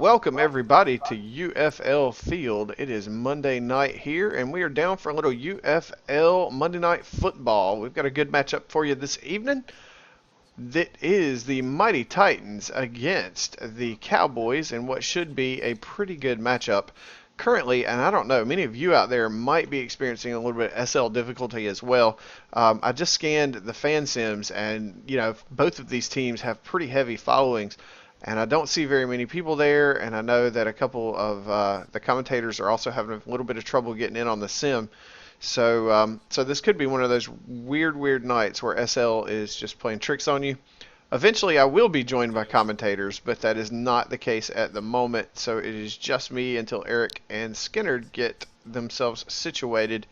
Welcome everybody to UFL Field. It is Monday night here, and we are down for a little UFL Monday Night Football. We've got a good matchup for you this evening. That is the Mighty Titans against the Cowboys in what should be a pretty good matchup currently. And I don't know, many of you out there might be experiencing a little bit of SL difficulty as well. I just scanned the fan sims, and both of these teams have pretty heavy followings. And I don't see very many people there, and I know that a couple of the commentators are also having a little bit of trouble getting in on the sim. So this could be one of those weird nights where SL is just playing tricks on you. Eventually, I will be joined by commentators, but that is not the case at the moment. So it is just me until Eric and Skinner get themselves situated.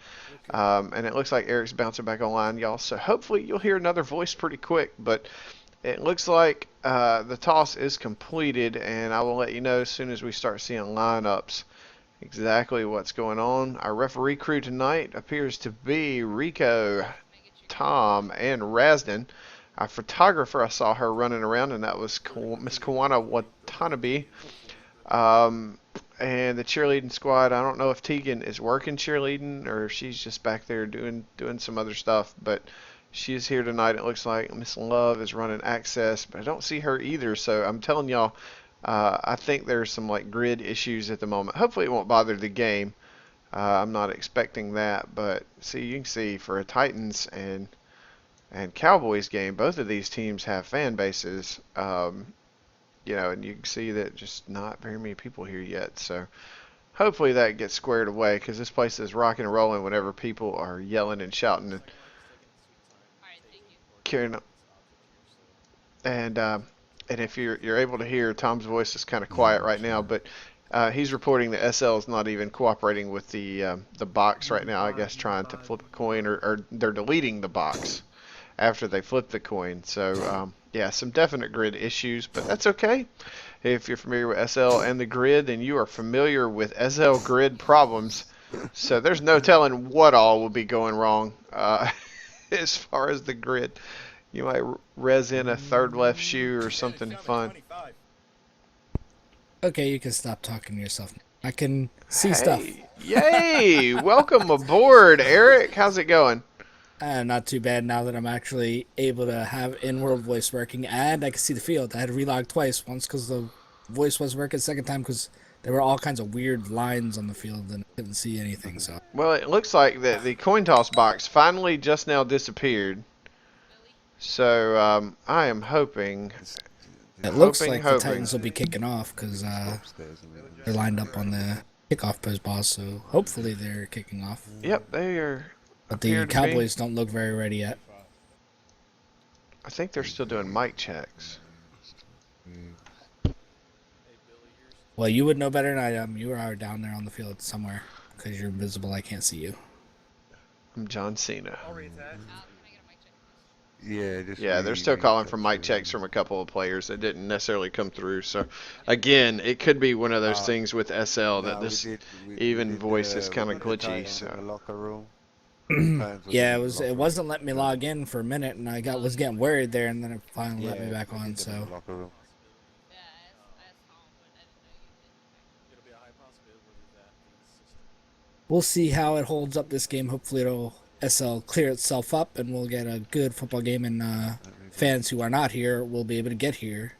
And it looks like Eric's bouncing back online, y'all. So hopefully you'll hear another voice pretty quick. But it looks like the toss is completed, and I will let you know as soon as we start seeing lineups exactly what's going on. Our referee crew tonight appears to be Rico, Tom, and Rasden. Our photographer, I saw her running around, and that was Miss Kawana Watanabe. And the cheerleading squad, I don't know if Tegan is working cheerleading or if she's just back there doing some other stuff, but she is here tonight. It looks like Miss Love is running access, but I don't see her either. So I'm telling y'all, I think there's some grid issues at the moment. Hopefully it won't bother the game. I'm not expecting that, but you can see for a Titans and Cowboys game, both of these teams have fan bases. And you can see that just not very many people here yet. So hopefully that gets squared away, because this place is rocking and rolling whenever people are yelling and shouting and carrying up. And if you're able to hear, Tom's voice is kind of quiet right now, but he's reporting that SL is not even cooperating with the box right now. I guess trying to flip a coin, or they're deleting the box after they flip the coin. So yeah, some definite grid issues, but that's okay. If you're familiar with SL and the grid, then you are familiar with SL grid problems. So there's no telling what all will be going wrong as far as the grid. You might res in a third left shoe or something fun. Okay, you can stop talking to yourself. I can see stuff. Yay! Welcome aboard, Eric. How's it going? Not too bad now that I'm actually able to have in-world voice working, and I can see the field. I had to relog twice, once because the voice wasn't working, second time because there were all kinds of weird lines on the field and I couldn't see anything. So. Well, it looks like that the coin toss box finally just now disappeared. So I am hoping. It looks like the Titans will be kicking off because they're lined up on the kickoff post ball. So hopefully they're kicking off. Yep, they are. But the Cowboys don't look very ready yet. I think they're still doing mic checks. Well, you would know better than I am. You are down there on the field somewhere because you're invisible. I can't see you. I'm John Cena. Yeah, they're still calling for mic checks from a couple of players that didn't necessarily come through. So, again, it could be one of those things with SL that this even voice is kind of glitchy. So. Yeah, it wasn't letting me log in for a minute, and I was getting worried there, and then it finally let me back on. So. We'll see how it holds up this game. Hopefully it'll SL clear itself up, and we'll get a good football game, and fans who are not here will be able to get here.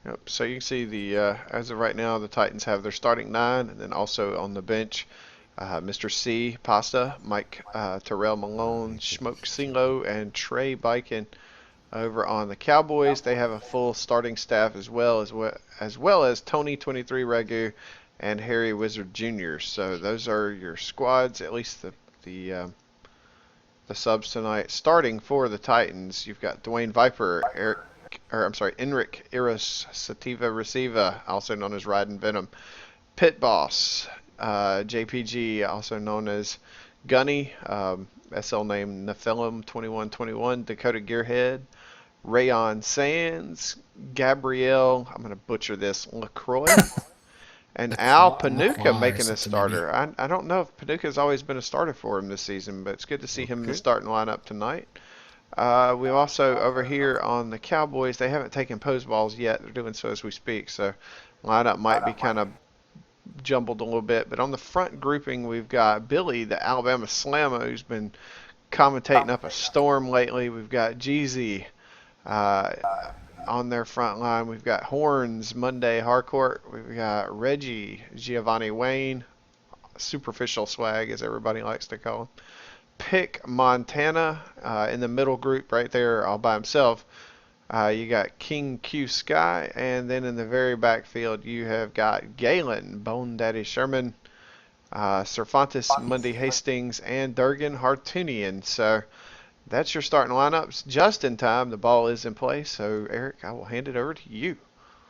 Yep. So you can see as of right now, the Titans have their starting 9, and then also on the bench, Mr. C, Pasta, Mike Terrell Malone, Smoke Silo, and Trey Bikin. Over on the Cowboys, they have a full starting staff as well as Tony 23 Ragu and Harry Wizard Jr. So those are your squads, at least the subs tonight. Starting for the Titans, you've got Dwayne Viper, Enric Iris Sativa Receiva, also known as Riding Venom, Pit Boss, JPG, also known as Gunny, SL name Nephilim 2121, Dakota Gearhead, Rayon Sands, Gabrielle, I'm going to butcher this, LaCroix, and Al Panuka making a starter. I don't know if Panuka's always been a starter for him this season, but it's good to see him in the starting lineup tonight. We also over here on the Cowboys, they haven't taken pose balls yet. They're doing so as we speak, so lineup might be kind of jumbled a little bit. But on the front grouping, we've got Billy, the Alabama Slammer, who's been commentating up a storm lately. We've got Jeezy uh, on their front line. We've got Horns, Monday Harcourt. We've got Reggie, Giovanni Wayne, superficial swag, as everybody likes to call him. Pick Montana in the middle group right there all by himself. You got King Q Sky, and then in the very backfield you have got Galen, Bone Daddy Sherman, Cervantes, Monday Hastings, and Durgan Hartunian. So that's your starting lineups just in time. The ball is in play. So Eric, I will hand it over to you.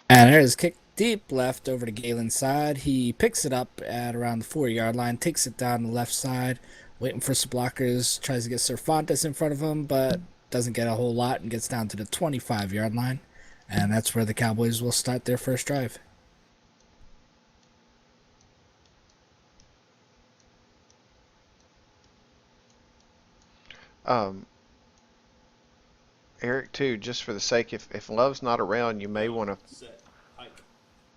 And there's kick deep left over to Galen's side. He picks it up at around the 4-yard line, takes it down the left side, waiting for some blockers, tries to get Cervantes in front of him, but doesn't get a whole lot and gets down to the 25-yard line. And that's where the Cowboys will start their first drive. Um, Eric, too, just for the sake, if Love's not around, you may want to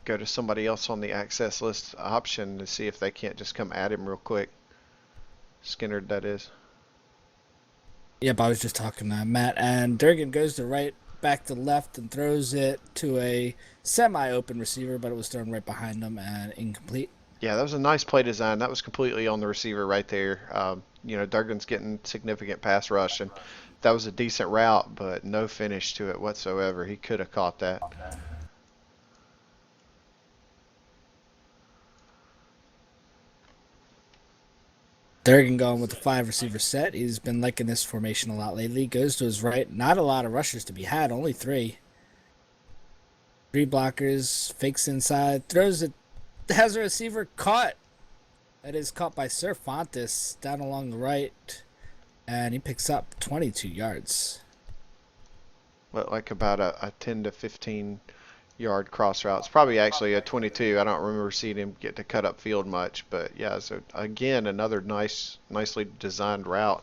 go to somebody else on the access list option to see if they can't just come at him real quick. Skinner, that is. Yep, I was just talking to Matt. And Durgan goes to right, back to left, and throws it to a semi-open receiver, but it was thrown right behind him and incomplete. Yeah, that was a nice play design. That was completely on the receiver right there. Durgan's getting significant pass rush, and that was a decent route, but no finish to it whatsoever. He could have caught that. Durgan going with the 5-receiver set. He's been liking this formation a lot lately. Goes to his right. Not a lot of rushers to be had. Only 3. 3 blockers. Fakes inside. Throws it. Has a receiver caught. That is caught by Cervantes down along the right. And he picks up 22 yards. Looked like about a 10 to 15 yard cross route. It's probably actually a 22. I don't remember seeing him get to cut up field much, but yeah, so again, another nicely designed route.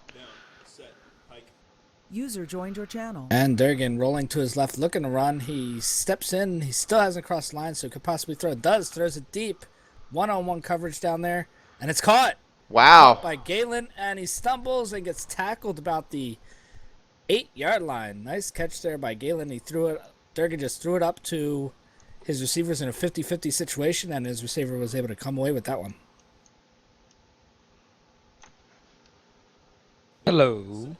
User joined your channel. And Durgan rolling to his left, looking to run. He steps in. He still hasn't crossed the line, so could possibly throw. Throws it deep. One-on-one coverage down there, and it's caught. Wow. Caught by Galen, and he stumbles and gets tackled about the 8-yard line. Nice catch there by Galen. He threw it. Durgan just threw it up to his receivers in a 50-50 situation, and his receiver was able to come away with that one. Hello.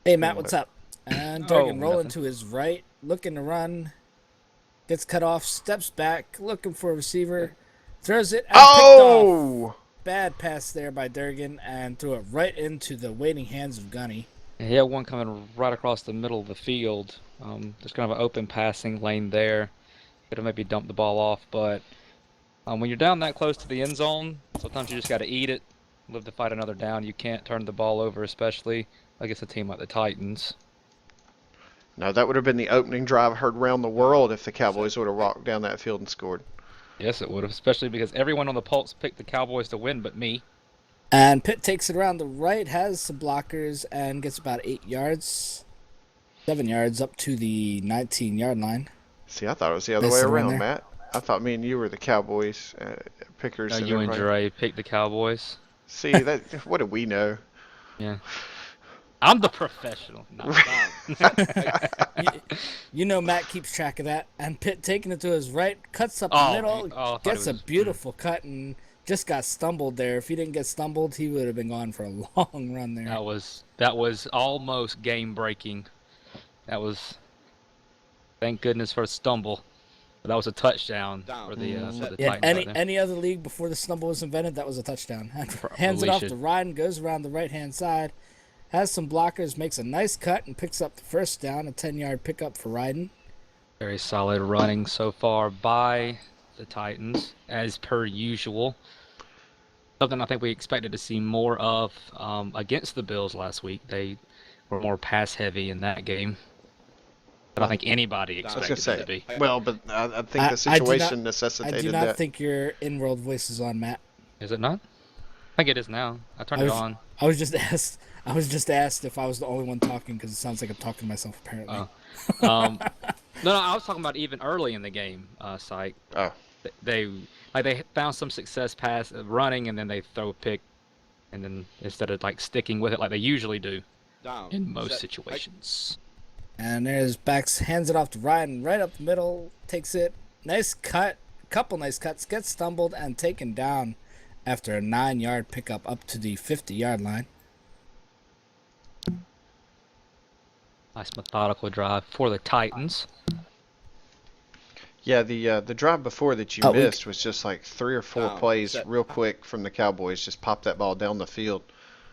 Hey, Matt, what's up? And Durgan rolling nothing. to his right, looking to run. Gets cut off, steps back, looking for a receiver. Throws it, and picked off. Bad pass there by Durgan, and threw it right into the waiting hands of Gunny. He had one coming right across the middle of the field. There's kind of an open passing lane there. Could have maybe dumped the ball off, but when you're down that close to the end zone, sometimes you just got to eat it, live to fight another down. You can't turn the ball over, especially against a team like the Titans. No, that would have been the opening drive heard around the world if the Cowboys would have walked down that field and scored. Yes, it would have, especially because everyone on the Pulse picked the Cowboys to win but me. And Pitt takes it around the right, has some blockers, and gets about 8 yards. 7 yards up to the 19-yard line. See, I thought it was the other way around, Matt. I thought me and you were the Cowboys pickers. No, and you and everybody. Dre picked the Cowboys. See, that what do we know? Yeah. I'm the professional. Not You know Matt keeps track of that. And Pitt taking it to his right, cuts up the middle, gets a beautiful cut, and just got stumbled there. If he didn't get stumbled, he would have been gone for a long run there. That was almost game breaking. That was, thank goodness for a stumble. But that was a touchdown for the Yeah, Titans. any other league before the stumble was invented, that was a touchdown. Hands it off to Ryan, goes around the right-hand side, has some blockers, makes a nice cut, and picks up the first down, a 10-yard pickup for Ryden. Very solid running so far by the Titans, as per usual. Something I think we expected to see more of against the Bills last week. They were more pass-heavy in that game. But I think anybody expected it to be. Well, but I think the situation necessitated that. I do not think your in-world voice is on, Matt. Is it not? I think it is now. I turned it on. I was just asked. I was just asked if I was the only one talking because it sounds like I'm talking to myself apparently. Um, no, I was talking about even early in the game, Psych. Oh, They they found some success pass running, and then they throw a pick, and then instead of like sticking with it like they usually do in most situations. And there's Backs, hands it off to Ryan, right up the middle, takes it. Nice cut, couple nice cuts, gets stumbled and taken down after a 9-yard pickup up to the 50-yard line. Nice methodical drive for the Titans. yeah. The drive before that you missed was just like 3 or 4 plays real quick from the Cowboys. Just pop that ball down the field.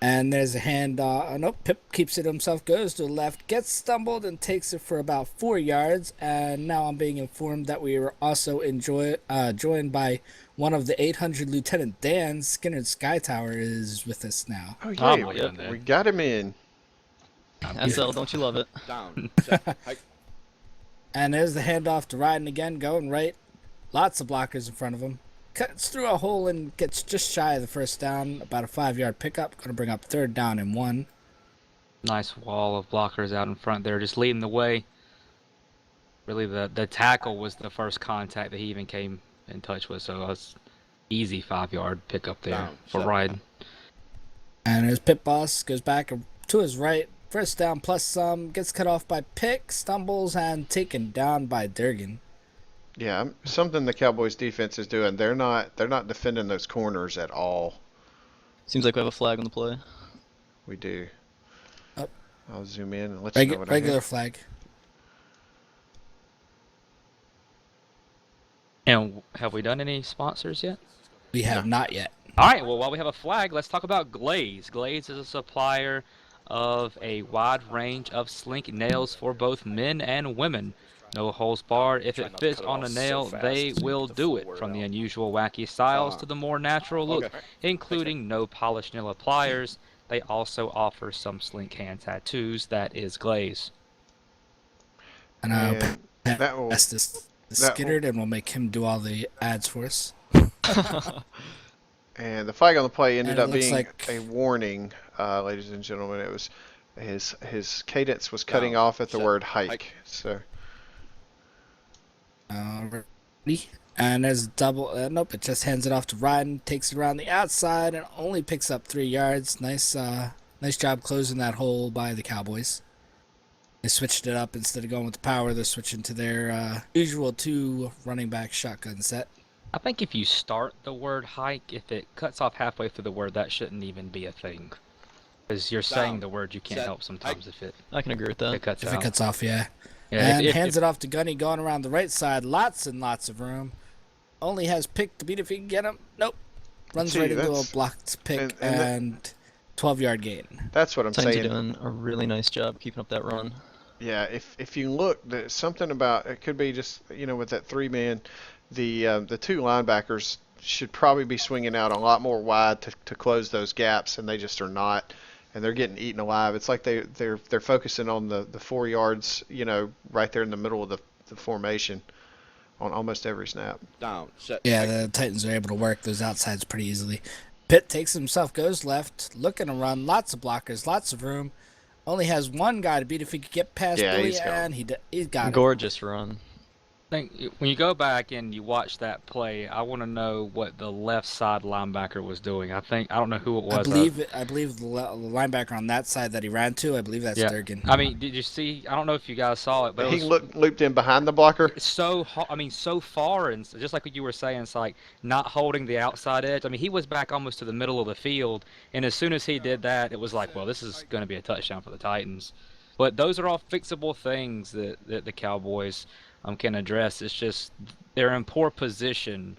And there's a hand. Nope, Pip keeps it himself, goes to the left, gets stumbled, and takes it for about 4 yards. And now I'm being informed that we were also joined by one of the 800 Lieutenant Dan. Skinner Skytower is with us now. Oh yeah, we got him in. SL, don't you love it? And there's the handoff to Ryden again, going right. Lots of blockers in front of him. Cuts through a hole and gets just shy of the first down. About a 5-yard pickup. Going to bring up 3rd down and 1. Nice wall of blockers out in front there, just leading the way. Really, the tackle was the first contact that he even came in touch with, so it was easy 5-yard pickup there for Ryden. And his pit boss goes back to his right. First down plus some. Gets cut off by Pick. Stumbles and taken down by Durgan. Yeah, something the Cowboys defense is doing. They're not defending those corners at all. Seems like we have a flag on the play. We do. Oh. I'll zoom in and let you know what regular flag. And have we done any sponsors yet? We have not yet. All right, well, while we have a flag, let's talk about Glaze. Glaze is a supplier of a wide range of slink nails for both men and women. No holes barred. If it fits on a nail, they will do it. From the unusual wacky styles to the more natural look, including no polished nail pliers, they also offer some slink hand tattoos. That is Glaze. And that will that's this Skittered, and we'll make him do all the ads for us. And the flag on the play ended up being like a warning, ladies and gentlemen. It was his cadence was cutting off at the word hike. So. Ready? And there's a double. Nope, it just hands it off to Ryden. Takes it around the outside and only picks up 3 yards. Nice job closing that hole by the Cowboys. They switched it up. Instead of going with the power, they're switching to their usual 2 running back shotgun set. I think if you start the word hike, if it cuts off halfway through the word, that shouldn't even be a thing. Because you're saying the word, you can't help sometimes if it. I can agree with that. It cuts If out. it cuts off, yeah. Yeah, And hands it off to Gunny, going around the right side. Lots and lots of room. Only has Pick to beat if he can get him. Nope. Runs right into a blocked Pick and 12-yard gain. That's what I'm Titans saying. are doing a really nice job keeping up that run. Yeah, if you look, there's something about it. Could be just with that 3-man, the 2 linebackers should probably be swinging out a lot more wide to close those gaps, and they just are not, and they're getting eaten alive. It's like they're focusing on the 4 yards, right there in the middle of the formation on almost every snap. Yeah, the Titans are able to work those outsides pretty easily. Pitt takes himself, goes left, looking to run. Lots of blockers, lots of room. Only has 1 guy to beat if he could get past Billy, and he's got it. Gorgeous run. When you go back and you watch that play, I want to know what the left side linebacker was doing. I don't know who it was. I believe the linebacker on that side that he ran to, I believe that's Durgan. I mean, did you see? I don't know if you guys saw it, but he looped in behind the blocker. So far, and just like what you were saying, it's like not holding the outside edge. I mean, he was back almost to the middle of the field, and as soon as he did that, it was like, well, this is going to be a touchdown for the Titans. But those are all fixable things that the Cowboys can address. It's just they're in poor position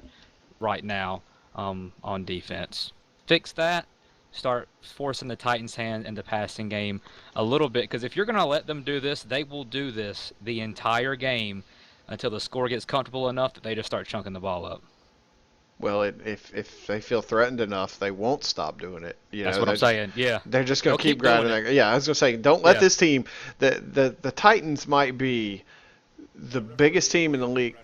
right now on defense. Fix that. Start forcing the Titans' hand in the passing game a little bit, because if you're going to let them do this, they will do this the entire game until the score gets comfortable enough that they just start chunking the ball up. Well, if they feel threatened enough, they won't stop doing it. That's what I'm saying. Yeah, they're just going to keep doing grinding. Yeah, I was going to say, don't let this team. The Titans might be the biggest team in the league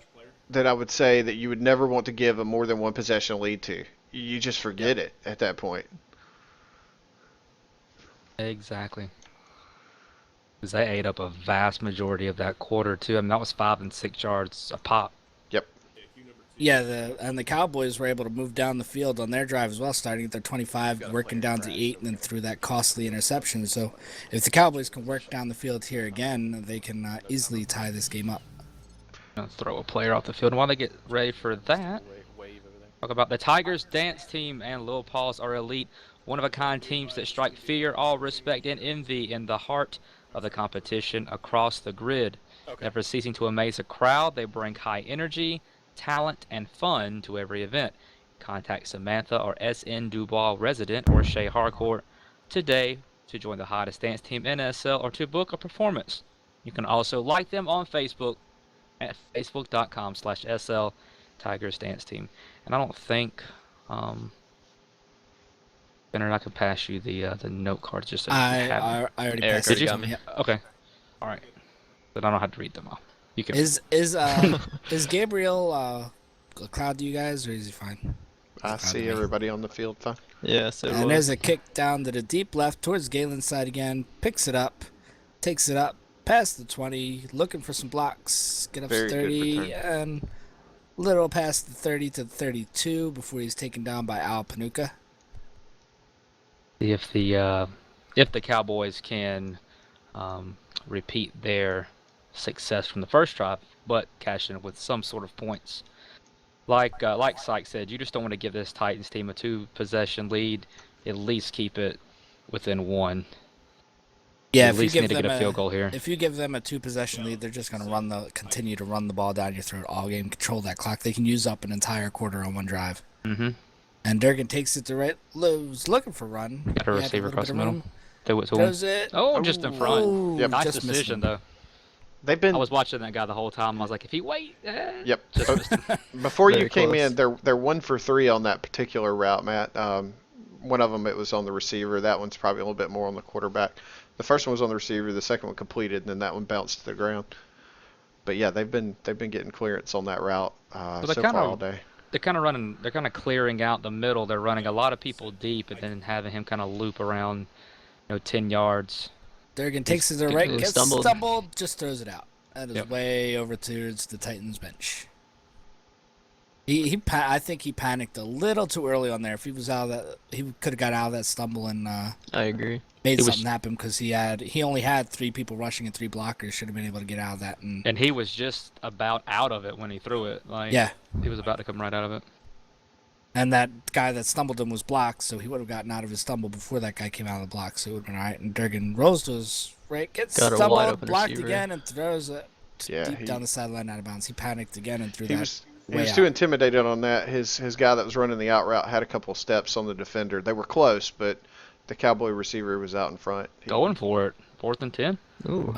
that I would say that you would never want to give a more than 1 possession lead to. You just forget it at that point. Exactly. Because they ate up a vast majority of that quarter too. I mean, that was 5 and 6 yards a pop. Yep. Yeah, the Cowboys were able to move down the field on their drive as well, starting at their 25, working down to 8, and then through that costly interception. So, if the Cowboys can work down the field here again, they can easily tie this game up. Gonna throw a player off the field. And while they get ready for that, talk about the Tigers dance team and Lil Paws are elite, one-of-a-kind teams that strike fear, awe, respect, and envy in the heart of the competition across the grid. Never ceasing to amaze a crowd, they bring high energy, talent, and fun to every event. Contact Samantha or SN Dubois resident or Shay Harcourt today to join the hottest dance team in SL or to book a performance. You can also like them on Facebook at facebook.com/SL Tigers Dance Team. And I don't think, Bernard, I can pass you the note cards just so you have them. I already Eric passed already it got to me. him, yeah. Okay. All right. But I don't have to read them all. You can. Is Gabriel a cloud to you guys, or is he fine? I see everybody on the field fine. Yeah, so it And was. there's a kick down to the deep left towards Galen's side again. Picks it up, takes it up past the 20, looking for some blocks. Get up to Very good 30 return. and little past the 30 to 32 before he's taken down by Al Panuka. See if the Cowboys can repeat their success from the first drive, but cash in with some sort of points. Like Syke said, you just don't want to give this Titans team a 2-possession lead. At least keep it within 1. Yeah, At least need to get a field goal here. If you give them a 2-possession lead, they're just going to continue to run the ball down your throat all game, control that clock. They can use up an entire quarter on one drive. Mm-hmm. And Durgan takes it to right, was looking for run. Got a He had receiver little across bit the of middle. room. Throw it to him. Throws it. Oh, just in front. Oh, Yep. Nice just missed decision, him. though. They've been I was watching that guy the whole time. I was like, if he wait, Yep. just missed him. Before you Very came close. in, they're 1 for 3 on that particular route, Matt. One of them it was on the receiver. That one's probably a little bit more on the quarterback. The first one was on the receiver. The second one completed, and then that one bounced to the ground. But yeah, they've been getting clearance on that route they're so kinda- far all day. They're kind of clearing out the middle. They're running a lot of people deep and then having him kind of loop around, 10 yards. Durgan takes it to the Get right, to gets stumbled. stumbled, just throws it out. That is Yep. way over towards the Titans bench. I think he panicked a little too early on there. If he was out of that, he could have got out of that stumble and I agree. made It was- something happen because he only had 3 people rushing and 3 blockers. Should have been able to get out of that. And And he was just about out of it when he threw it. Like, yeah, he was about to come right out of it. and that guy that stumbled him was blocked, so he would have gotten out of his stumble before that guy came out of the block. So it would have been all right. And Durgan rolls to his right, gets Got a wide stumbled, open blocked receiver. again, and throws it Yeah, deep down the sideline out of bounds. He panicked again and threw He that. was way too out. intimidated on that. His guy that was running the out route had a couple of steps on the defender. They were close, but the Cowboy receiver was out in front. Going for it. 4th and 10. Ooh.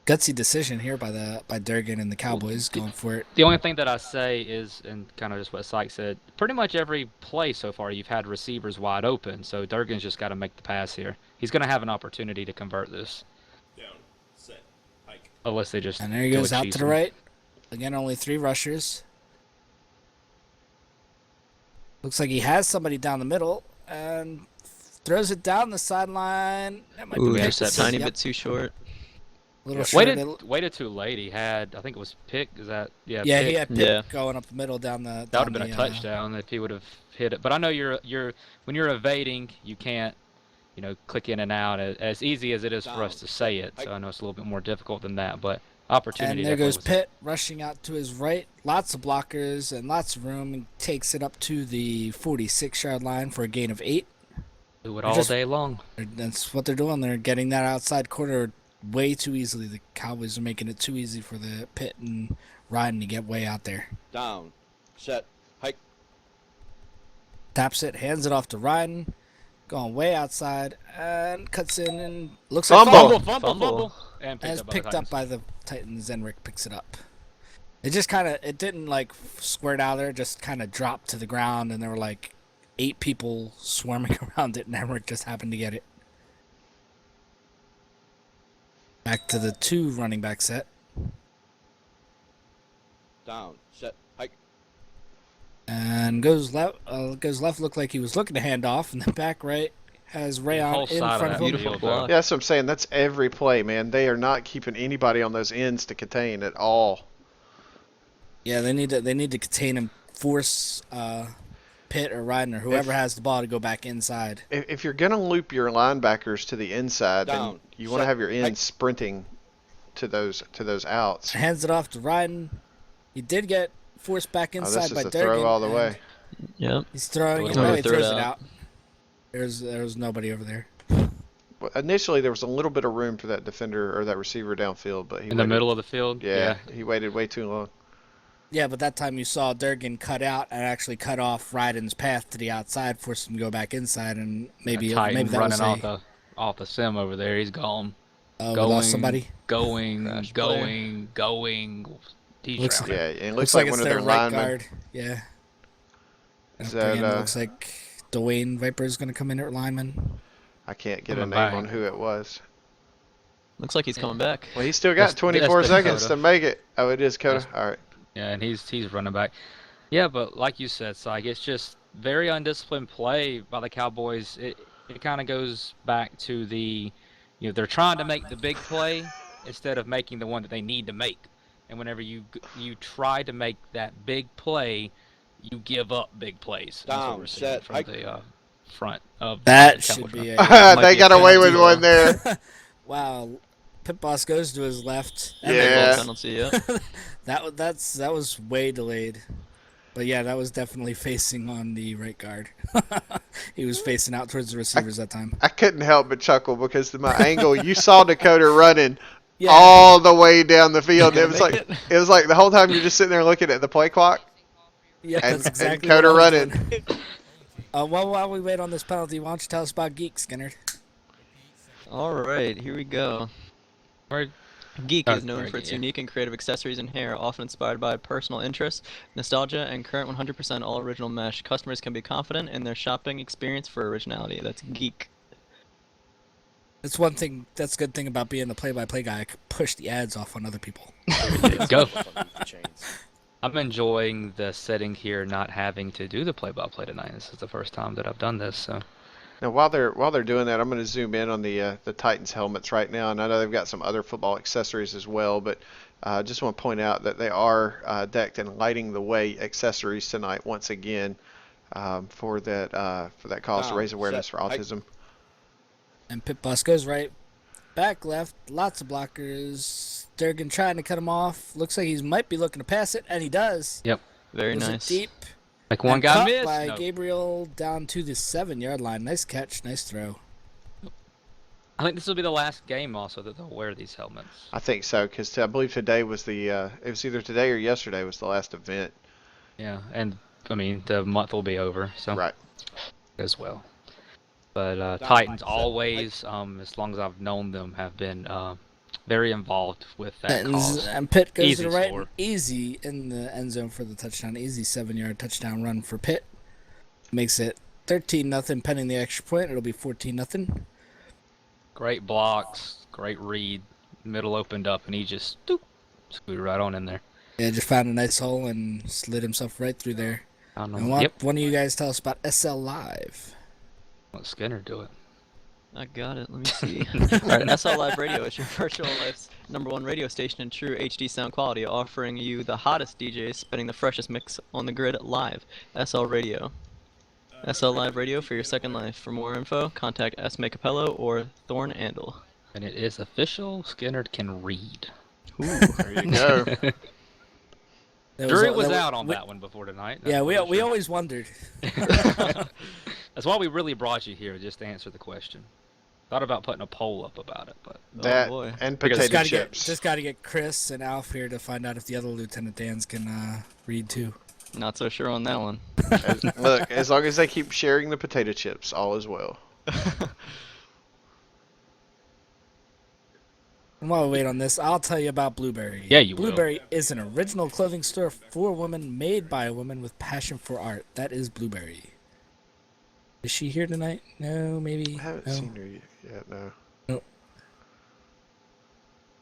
Gutsy decision here by Durgan and the Cowboys going for it. The only thing that I say is, and kind of just what Syke said, pretty much every play so far you've had receivers wide open, so Durgan's just got to make the pass here. He's going to have an opportunity to convert this. Unless they just And there he go goes and out cheese to the him. right. Again, only 3 rushers. Looks like he has somebody down the middle and throws it down the sideline. That might Ooh, be just picked. that tiny Yep, bit too short. a little short. Waited too late. He had, I think it was pick. Is that Yeah, pick. he had Pitt Yeah. going up the middle down the. That would have been a touchdown if he would have hit it. But I know you're when you're evading, you can't, click in and out as easy as it is for us to say it. So I know it's a little bit more difficult than that, but opportunity. And there goes definitely was- Pitt rushing out to his right. Lots of blockers and lots of room. And takes it up to the 46-yard line for a gain of 8. Do it They're all just- day long. That's what they're doing. They're getting that outside corner way too easily. The Cowboys are making it too easy for the Pitt and Ryan to get way out there. Down, set, hike. Taps it, hands it off to Ryan, going way outside, and cuts in and looks like Fumble. Fumble. And And it's by the picked up Titans. by the Titans, and Rick picks it up. It just kind of, it didn't like squirt out there, just kind of dropped to the ground, and there were like 8 people swarming around it, and Emmerich just happened to get it. Back to the 2 running back set. Down, set, hike. And goes left. Looked like he was looking to hand off, and then back right. has whole Rayon in side of front of that him. Beautiful field, block. Yeah, that's what I'm saying. That's every play, man. They are not keeping anybody on those ends to contain at all. Yeah, they need to contain him, force Pitt or Ryden or whoever has the ball to go back inside. If you're gonna loop your linebackers to the inside, then Down, you want to set, have your ends hike. sprinting to those outs. Hands it off to Ryden. He did get forced back Oh, inside this by is a Durgan. throw all the and way. Yep. He's throwing it. Throw No, it he throws it out. out. There was nobody over there. Well, initially, there was a little bit of room for that defender or that receiver downfield, but he In the waited, middle of the field. Yeah, he waited way too long. Yeah, but that time you saw Durgan cut out and actually cut off Ryden's path to the outside, forced him to go back inside, and maybe Titan that was running a off the sim over there. He's gone. we lost somebody. Going. He's Looks- drowning. Yeah, and it Looks looks like like it's one of their their right linemen. guard. Yeah. Is Bring in, that, looks like Dwayne Viper is going to come in at lineman. I can't get a Coming name back. on who it was. Looks like he's coming back. Well, he's still got That's 24 Dakota. seconds to make it. Oh, it is Coda. That's- All right. Yeah, and he's running back. Yeah, but like you said, Syke, it's just very undisciplined play by the Cowboys. It kind of goes back to they're trying to make the big play instead of making the one that they need to make. And whenever you try to make that big play, you give up big plays. That's what Down, we're seeing set, from hike. the front of That the should Cowboys be front. a Might They be a got away with penalty, one though. there. wow. Pit boss goes to his left. Yeah. Big goal penalty, yeah. That was way delayed. But yeah, that was definitely facing on the right guard. He was facing out towards the receivers that time. I couldn't help but chuckle because my angle, you saw Dakota running Yeah. all the way down the field. Gonna It was make like it. it was like the whole time you're just sitting there looking at the play clock. Yeah, and- that's exactly and Coda what I was running. doing. While we wait on this penalty, why don't you tell us about Geek, Skinner? All right, here we go. Right. Geek is known Right, for its yeah. unique and creative accessories and hair, often inspired by personal interests, nostalgia, and current 100% all original mesh. Customers can be confident in their shopping experience for originality. That's Geek. That's one thing. That's a good thing about being the play-by-play guy. I can push the ads off on other people. Go. I'm enjoying the setting here, not having to do the play-by-play tonight. This is the first time that I've done this, so. Now while they're doing that, I'm going to zoom in on the Titans helmets right now, and I know they've got some other football accessories as well, but I just want to point out that they are decked in lighting the way accessories tonight once again for that cause to Down, raise awareness set, for hike. autism. And Pit Boss goes right, back left, lots of blockers. Durgan trying to cut him off. Looks like he might be looking to pass it, and he does. Very Was it nice. deep? Like one And guy cut missed. by No. Gabriel down to the 7-yard line. Nice catch, nice throw. I think this will be the last game also that they'll wear these helmets. I think so because I believe today was it was either today or yesterday was the last event. Yeah, and I mean the month will be over, so Right. as well. But Down, Titans set, always, as long as I've known them, have been very involved with that And, cause. and Pitt goes Easy to the right, score. easy in the end zone for the touchdown. Easy 7-yard touchdown run for Pitt. Makes it 13-0 pending the extra point. It'll be 14-0. Great blocks, great read, middle opened up, and he just scooted right on in there. Yeah, just found a nice hole and slid himself right through there. I don't know. And Yep. one of you guys tell us about SL Live. Let Skinner do it. I got it. Let me see. All right, SL Live Radio is your virtual life's #1 radio station in true HD sound quality, offering you the hottest DJs spinning the freshest mix on the grid live. SL Radio. SL Live Radio for your second life. For more info, contact Esme Capello or Thorn Andel. And it is official. Skinner can read. There you go. Jury was out on that one before tonight. Yeah, we That's always wondered. That's why we really brought you here, just to answer the question. Thought about putting a poll up about it, but That boy. and Because potato Just chips. gotta get Chris and Alf here to find out if the other Lieutenant Dans can read too. Not so sure on that one. Look, as long as they keep sharing the potato chips, all is well. And while we wait on this, I'll tell you about Blueberry. Yeah, you will. Blueberry is an original clothing store for women, made by a woman with passion for art. That is Blueberry. Is she here tonight? No, maybe. I haven't no. seen her yet. No.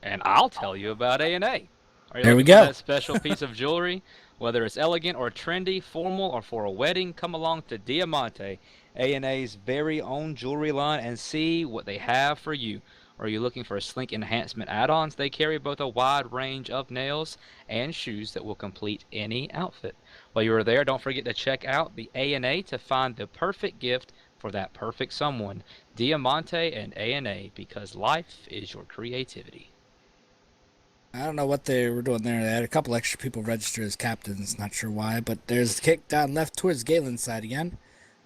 and I'll tell you about A&A. Are you There we looking for go. that special piece of jewelry? Whether it's elegant or trendy, formal or for a wedding, come along to Diamante A&A's very own jewelry line and see what they have for you. Are you looking for sleek enhancement add-ons? They carry both a wide range of nails and shoes that will complete any outfit. While you are there, don't forget to check out the A&A to find the perfect gift for that perfect someone. Diamante and A&A, because life is your creativity. I don't know what they were doing there. They had a couple extra people register as captains. Not sure why, but there's the kick down left towards Galen's side again.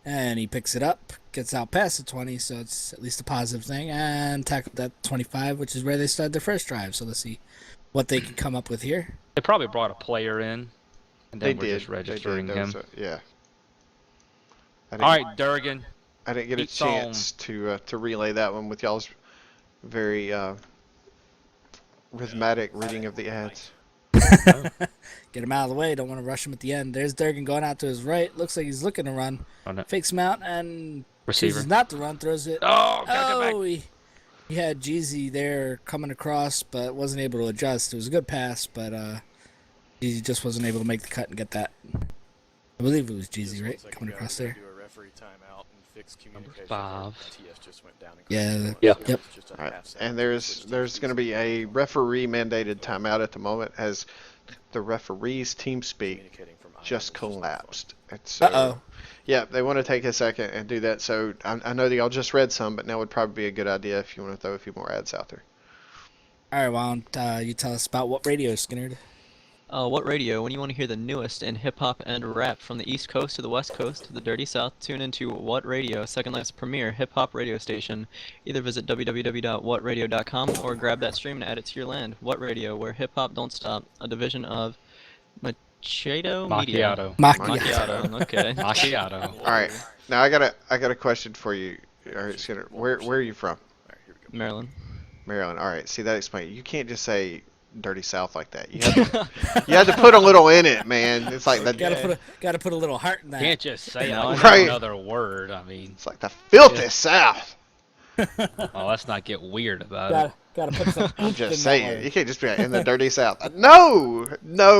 And he picks it up, gets out past the 20, so it's at least a positive thing, and tackled that 25, which is where they started their first drive. So let's see what they can come up with here. They probably brought a player in, and They then we're did. just registering There him. was yeah. All right, Durgan. I didn't get a keep on. chance to relay that one with y'all's very rhythmic reading of the ads. Get him out of the way. Don't want to rush him at the end. There's Durgan going out to his right. Looks like he's looking to run. Oh, no. Fakes him out and Receiver. chooses not to run. Throws it. Oh, gotta go back. He had Jeezy there coming across, but wasn't able to adjust. It was a good pass, but Jeezy just wasn't able to make the cut and get that. I believe it was Jeezy, right? Coming across there. Number 5. Yeah. Yep. Yep. All right. And there's going to be a referee mandated timeout at the moment as the referee's team speak just collapsed. So, Uh-oh. yeah, they want to take a second and do that. So I know that y'all just read some, but now would probably be a good idea if you want to throw a few more ads out there. All right, why don't you tell us about what radio, Skinner? What radio? When you want to hear the newest in hip-hop and rap from the East Coast to the West Coast to the Dirty South, tune into What Radio, Second Life's premier hip-hop radio station. Either visit www.whatradio.com or grab that stream and add it to your land. What Radio, where hip-hop don't stop. A division of Machado Media. Macchiato. Okay. Macchiato. All right. Now I got a question for you. All right, Skinner. Where are you from? Maryland. Maryland. All right. See, that explains. You can't just say Dirty South like that. You have to put a little in it, man. It's like the Gotta put a little heart in that. Can't just say Right. another word. I mean, it's like the filthy South. oh, let's not get weird about it. Gotta put some. I'm just saying. You can't just be like, in the Dirty South. No,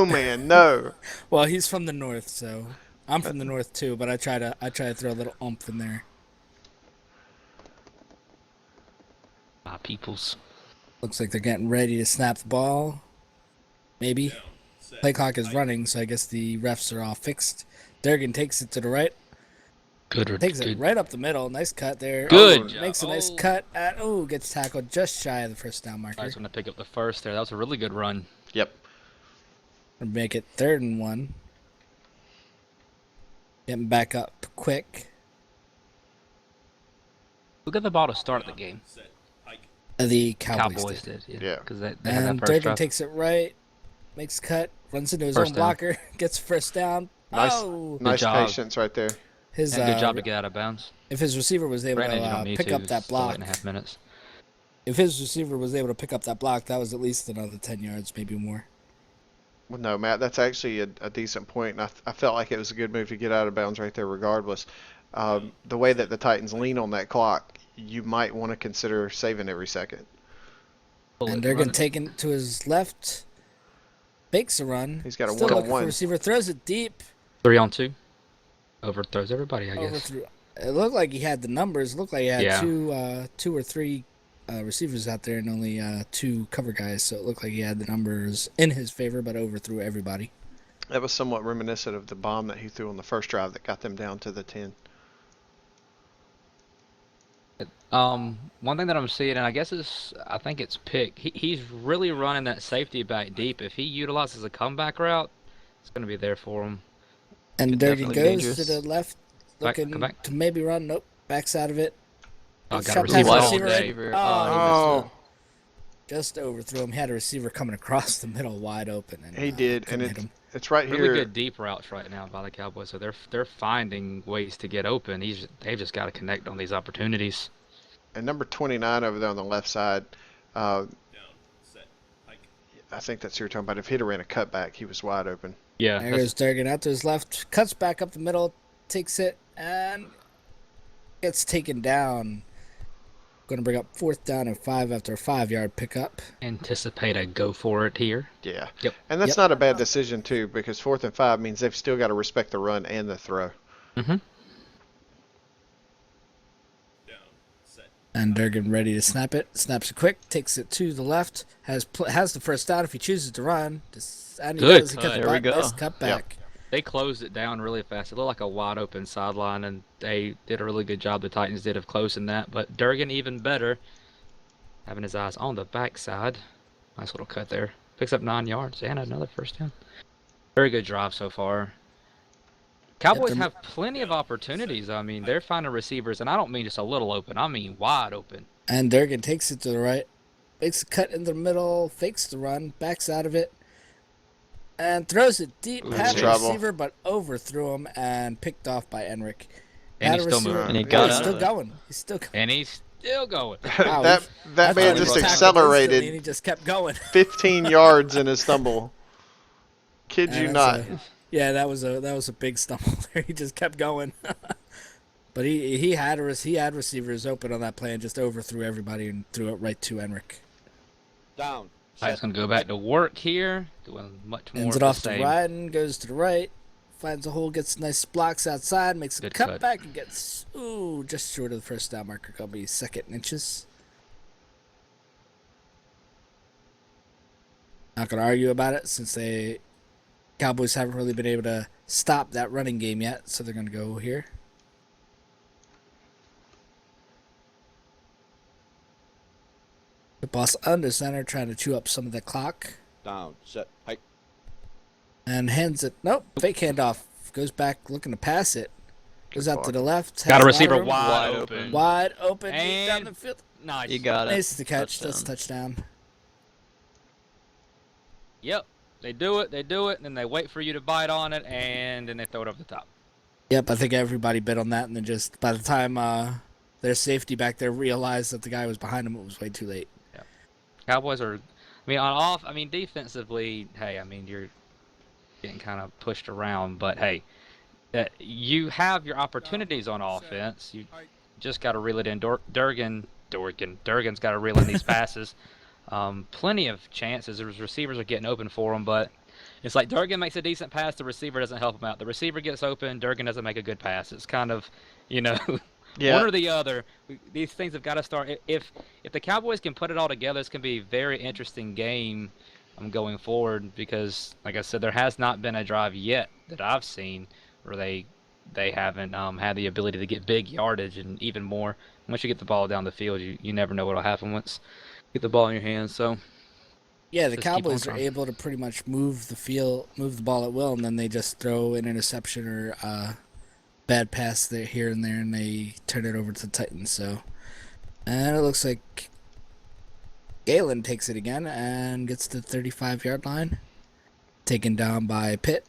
man, no. Well, he's from the north, so I'm from the north too. But I try to throw a little oomph in there. My peoples. Looks like they're getting ready to snap the ball. Maybe. Play clock is running, so I guess the refs are all fixed. Durgan takes it to the right. Takes it right up the middle. Nice cut there. Good. Makes a nice cut. Gets tackled just shy of the first down marker. Nice one to pick up the first there. That was a really good run. Yep. Make it 3rd and 1. Getting back up quick. Who got the ball to start the game? The Cowboys did. Yeah. Because they had And that first Durgan drive. takes it right. Makes a cut. Runs into his First own down. blocker. Gets first down. Nice job. patience right there. His And good job to get out of bounds. if his receiver was able Granted, you don't to need pick to. up that Still block, 8.5 minutes. if his receiver was able to pick up that block, that was at least another 10 yards, maybe more. Well, no, Matt, that's actually a decent point, and I felt like it was a good move to get out of bounds right there regardless. The way that the Titans lean on that clock, you might want to consider saving every second. And Durgan taking to his left, fakes a run. He's got a Still looking for 1-on-1. receiver, throws it deep. 3-on-2. Overthrows everybody, I guess. It looked like he had the numbers. It looked like he had Yeah. two or three receivers out there and only 2 cover guys. So it looked like he had the numbers in his favor, but overthrew everybody. That was somewhat reminiscent of the bomb that he threw on the first drive that got them down to the 10. One thing that I'm seeing, and I think it's pick. He's really running that safety back deep. If he utilizes a comeback route, it's going to be there for him. And Durgan Definitely goes dangerous. to the left, looking come back. to maybe run. Nope, backs out of it. Oh, Shot got a past the receiver all receiver. day. Oh, Just overthrew him. He had a receiver coming across the middle wide open. And, he did, and couldn't hit him. it's right Really here. good deep routes right now by the Cowboys. So they're finding ways to get open. They've just got to connect on these opportunities. And number 29 over there on the left side, I think that's who you're talking about. If he'd have ran a cutback, he was wide open. Yeah. There goes Durgan out to his left, cuts back up the middle, takes it, and gets taken down. Going to bring up 4th down and 5 after a 5-yard pickup. Anticipate a go for it here. Yeah. Yep. And that's Yep. not a bad decision, too, because 4th and 5 means they've still got to respect the run and the throw. Mm-hmm. And Durgan ready to snap it. Snaps it quick. Takes it to the left. Has the first down if he chooses to run. And he Good does. He cut. cut the There we butt. go. Nice cut back. They closed it down really fast. It looked like a wide open sideline, and they did a really good job. The Titans did of closing that. But Durgan even better, having his eyes on the backside. Nice little cut there. Picks up 9 yards and another first down. Very good drive so far. Cowboys have plenty of opportunities. I mean, they're finding receivers, and I don't mean just a little open. I mean wide open. And Durgan takes it to the right. Makes a cut in the middle. Fakes the run. Backs out of it. And throws it deep. Had a trouble. receiver, but overthrew him and picked off by Enric. And Had he's a still receiver- moving. And he Oh, got he's out still of it. going. He's still going. And he's still going. Wow, that I man thought he just was tackled instantly, accelerated and he just kept going. 15 yards in his stumble. Kid you And not. Yeah, that was a big stumble there. He just kept going. But he had receivers open on that play and just overthrew everybody and threw it right to Enric. Down. He's going to go back to work here, doing much more Ends of it the off to same. right and goes to the right. Finds a hole, gets nice blocks outside, makes a Good cut cut. back and gets just short of the first down marker. Gonna be second and inches. Not gonna argue about it since Cowboys haven't really been able to stop that running game yet, so they're gonna go here. The boss under center trying to chew up some of the clock. Down. Set. Hike. And hands it. Nope. Fake handoff. Goes back looking to pass it. Goes out to the left. Got a has receiver lot of room. wide Wide open. open. Wide open. Deep down And- the field. Nice. You got it. Nice to catch. Touchdown. That's a touchdown. Yep. They do it, and then they wait for you to bite on it, and then they throw it over the top. Yep, I think everybody bit on that, and then just by the time their safety back there realized that the guy was behind him, it was way too late. Cowboys are, defensively, hey, you're getting kind of pushed around, but hey, you have your opportunities on offense. You just got to reel it in. Durgan's got to reel in these passes. Plenty of chances. The receivers are getting open for him, but it's like Durgan makes a decent pass, the receiver doesn't help him out. The receiver gets open, Durgan doesn't make a good pass. It's kind of, Yeah. one or the other. These things have got to start. If the Cowboys can put it all together, it's going to be a very interesting game going forward because, like I said, there has not been a drive yet that I've seen where they haven't had the ability to get big yardage, and even more once you get the ball down the field, you never know what will happen once you get the ball in your hands. So Yeah, the just keep on Cowboys are trying. able to pretty much move the ball at will, and then they just throw an interception or bad pass there, here and there, and they turn it over to the Titans. So, and it looks like Galen takes it again and gets to the 35-yard line, taken down by Pitt.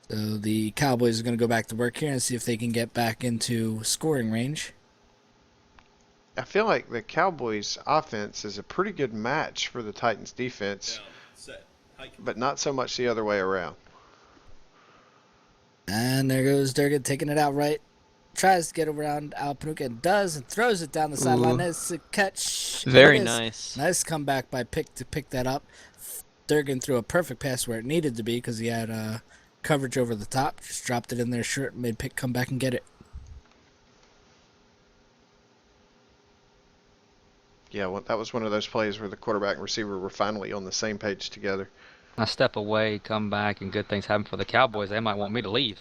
So the Cowboys are going to go back to work here and see if they can get back into scoring range. I feel like the Cowboys' offense is a pretty good match for the Titans' defense, but not so much the other way around. And there goes Durgan taking it out right. Tries to get around Alpanuka and does, and throws it down the sideline. It's a catch. Very It is. nice. Nice comeback by Pick to pick that up. Durgan threw a perfect pass where it needed to be because he had coverage over the top. Just dropped it in there short and made Pick come back and get it. Yeah, well, that was one of those plays where the quarterback and receiver were finally on the same page together. I step away, come back, and good things happen for the Cowboys. They might want me to leave.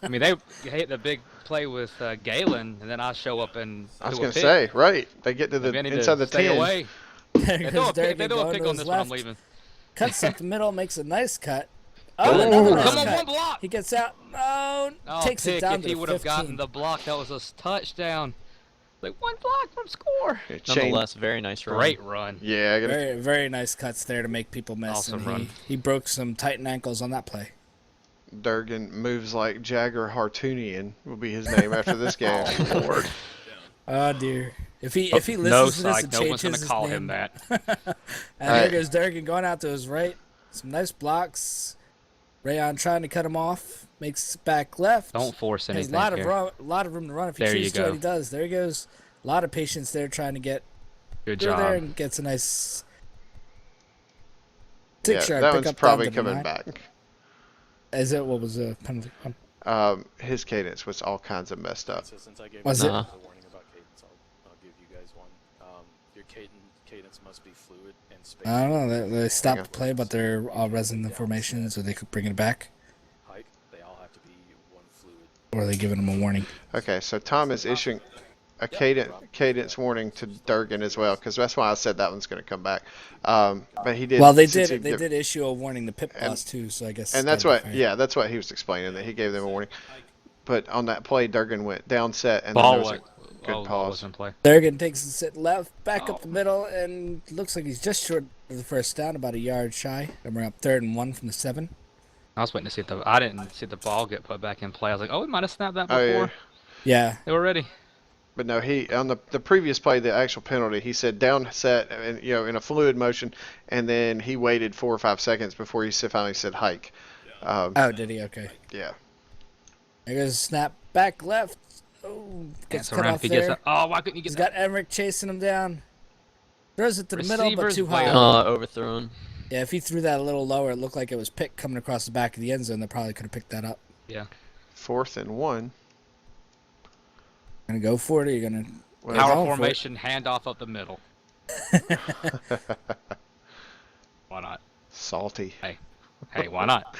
They hit the big play with Galen, and then I show up and I was do a going to pick. say, right. They get to the Maybe I need inside to the stay 10. away. There They goes throw a pick, Durgan they throw a going pick to on his this one. I'm left. leaving. Cuts up the middle, makes a nice cut. Ooh. Another nice Come on, cut. one block. He gets out. Oh, takes pick it down if to he the would have 15. gotten the block, that was a touchdown. Like one block from score. Yeah, chain- Nonetheless, very nice run. Great run. Yeah, I gotta, Very, very nice cuts there to make people miss. Awesome and run. he broke some Titan ankles on that play. Durgan moves like Jagger Hartoonian will be his name after this game. Oh, Lord. Oh dear. If he No listens to this psych. and No one's changes going to his call name, him that. and there goes Durgan going out to his right. Some nice blocks. Rayon trying to cut him off. Makes back left. Don't force Has anything a lot here. of lot of room to run if he There you chooses to. And go. he does. There he goes. A lot of patience there trying to get Good through there job. and gets a nice Yeah, 6-yard that pick one's up probably down to the coming 9. back. Is it what was the penalty? His cadence was all kinds of messed up. Was it? Nah. a warning about cadence, I'll give you guys cadence must be fluid and space. I don't know. They stopped on. the play, but they're all resing the formation, so they could bring it back. Hike, they all have to be one fluid. Or are they giving them a warning? Okay, so Tom is issuing a cadence warning to Durgan as well, because that's why I said that one's going to come back. But he did. Well, they since did. he They did issue a warning to Pip And- Boss too, so I guess. And that's they'll be what, fine. yeah, that's what he was explaining, that he gave them a warning. But on that play, Durgan went down set, and then Ball there was was a good ball pause. was in play. Durgan takes the sit left, back up the middle, and looks like he's just short of the first down, about a yard shy. And we're up 3rd and 1 from the 7. I was waiting to see if I didn't see the ball get put back in play. I was like, oh, we might have snapped that before. Oh, yeah. Yeah. They were ready. But no, he on the previous play, the actual penalty, he said down set, and in a fluid motion, and then he waited 4 or 5 seconds before he finally said hike. Oh, did he? Okay. Yeah. There goes a snap back left. Oh, gets Dance cut around off if he gets there. that. Oh, why couldn't you get He's that? got Emmerich chasing him down. Throws it to the middle, but Receiver's too way high. up. Overthrown. Yeah, if he threw that a little lower, it looked like it was Pick coming across the back of the end zone. They probably could have picked that up. Yeah. 4th and 1. Gonna go for it, or you're gonna Well, They're Power going for it. formation, handoff up the middle. Why not? Salty. Hey, why not?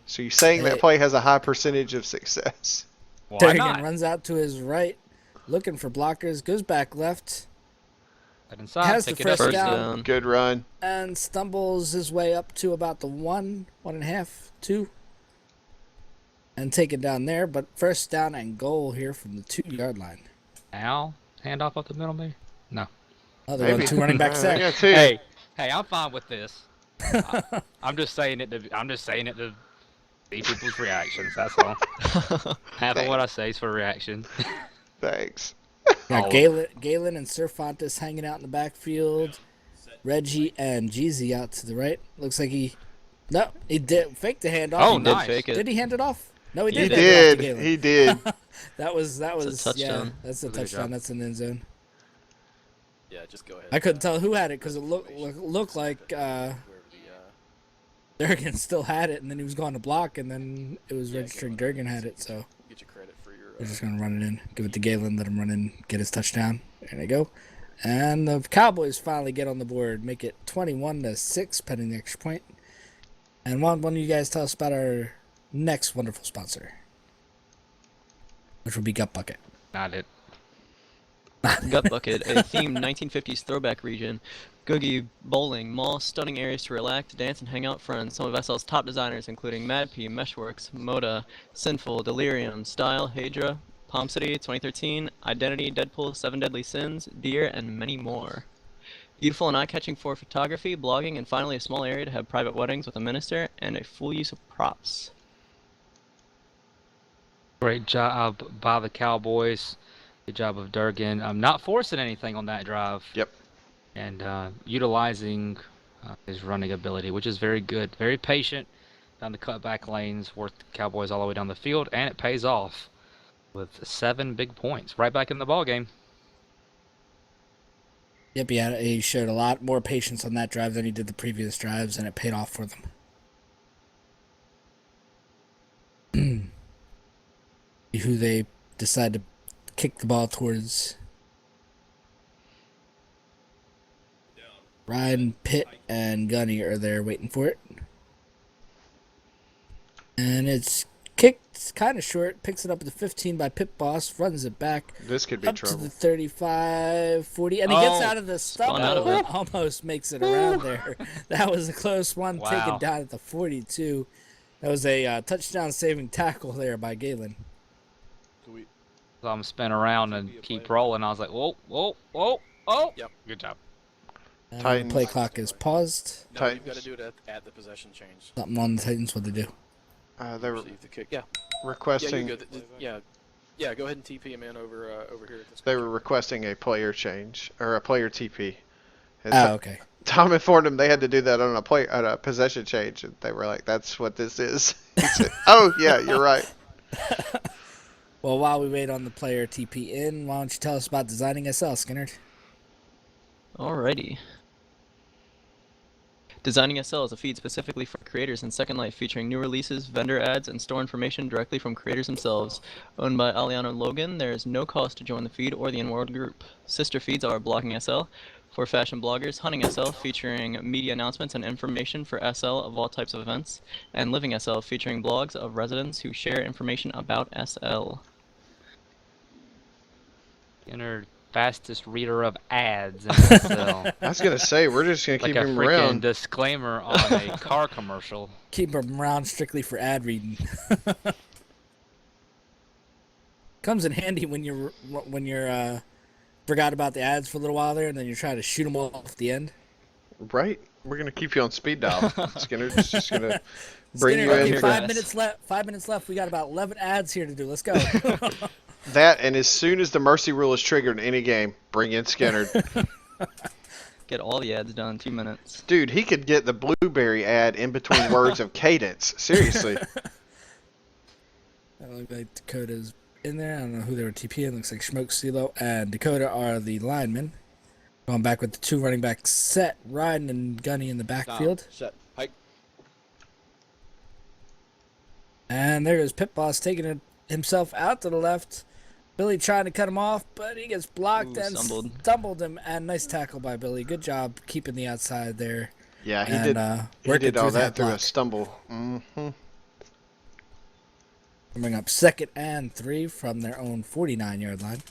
So you're saying that Hey. play has a high percentage of success? Why Durgan not? runs out to his right, looking for blockers, goes back left, Head inside, has pick the it up. first First down. down. Good run. and stumbles his way up to about the 1.5, 2. And take it down there, but first down and goal here from the 2-yard line. Now, handoff up the middle, maybe? No. Oh, they're going Maybe. 2 running back set. Yeah, two. Hey, I'm fine with this. I'm just saying it to see people's reactions. That's all. Half of what I say is for reaction. Thanks. Got Oh. Galen and Cervantes hanging out in the backfield. Reggie and Jeezy out to the right. Looks like he did fake the handoff. Oh, He did nice. fake it. Did he hand it off? No, he He did. hand it off to did. Galen. He did. That was a touchdown. Yeah, that's a Good job. touchdown. That's an end zone. Yeah, just go ahead. I couldn't tell who had it because it looked like Wherever the, Durgan still had it, and then he was going to block, and then it was Yeah, registering go on. Durgan had it. So get your credit for your. we're just gonna run it in, give it to Galen, let him run in, get his touchdown. There they go. And the Cowboys finally get on the board, make it 21-6, pending the extra point. And why don't you guys tell us about our next wonderful sponsor, which will be Gut Bucket. Not it. Gut Bucket, a themed 1950s throwback region. Googie, bowling, mall, stunning areas to relax, dance, and hang out friends. Some of SL's top designers, including Mad P, Meshworks, Moda, Sinful, Delirium, Style, Hadra, Palm City, 2013, Identity, Deadpool, 7 Deadly Sins, Deer, and many more. Beautiful and eye-catching for photography, blogging, and finally a small area to have private weddings with a minister, and a full use of props. Great job by the Cowboys. Good job of Durgan. I'm not forcing anything on that drive. Yep. And utilizing his running ability, which is very good. Very patient down the cutback lanes, worked the Cowboys all the way down the field, and it pays off with 7 big points. Right back in the ball game. Yep, he showed a lot more patience on that drive than he did the previous drives, and it paid off for them. Who they decide to kick the ball towards. Ryan, Pitt, and Gunny are there waiting for it. And it's kicked kind of short, picks it up at the 15 by Pit Boss, runs it back This could be up to trouble. the 35, 40, and he gets Oh, out of the stumble spun out of and it. almost makes it around there. That was a close one, taken Wow. down at the 42. That was a touchdown-saving tackle there by Galen. Can we? So I'm spin around and keep rolling. I was like, whoa, whoa, whoa, oh. Yep. Good job. And the Titans. play clock is paused. No, Titans. you've got to do it at the possession change. Something on the Titans, what they do. They were Receive the kick. Yeah. requesting. Yeah, you're good. Yeah. Go ahead and TP him in over here at this. They were requesting a player change or a player TP. And Oh, okay. Tom informed them they had to do that on a possession change, and they were like, "That's what this is." He said, "Oh yeah, you're right." Well, while we wait on the player TP in, why don't you tell us about designing SL, Skinner? Alrighty. Designing SL is a feed specifically for creators in Second Life, featuring new releases, vendor ads, and store information directly from creators themselves. Owned by Aliana Logan, there is no cost to join the feed or the in-world group. Sister feeds are Blogging SL, For fashion bloggers, Hunting SL featuring media announcements and information for SL of all types of events, and Living SL featuring blogs of residents who share information about SL. Inner fastest reader of ads in SL. I was gonna say we're just gonna Like keep a him freaking around. disclaimer on a car commercial. Keep him around strictly for ad reading. Comes in handy when you're forgot about the ads for a little while there, and then you're trying to shoot them off at the end. Right? We're gonna keep you on speed dial. Skinner's just gonna bring Skinner, you in. Here, For 5 guys. minutes left. 5 minutes left. We got about 11 ads here to do. Let's go. that, and as soon as the mercy rule is triggered in any game, bring in Skinner. Get all the ads done in 2 minutes. Dude, he could get the blueberry ad in between words of cadence. Seriously. That looks like Dakota's in there. I don't know who they were TPing. Looks like Schmoke, CeeLo, and Dakota are the linemen. Going back with the 2 running backs set, Ryden and Gunny in the Down. backfield. Set. Hike. And there goes Pit Boss taking it himself out to the left. Billy trying to cut him off, but he gets blocked Ooh, and stumbled. stumbled him. And nice tackle by Billy. Good job keeping the outside there. Yeah, he And, did. He working did all through that through a block. stumble. Mm-hmm. Coming up 2nd and 3 from their own 49-yard line.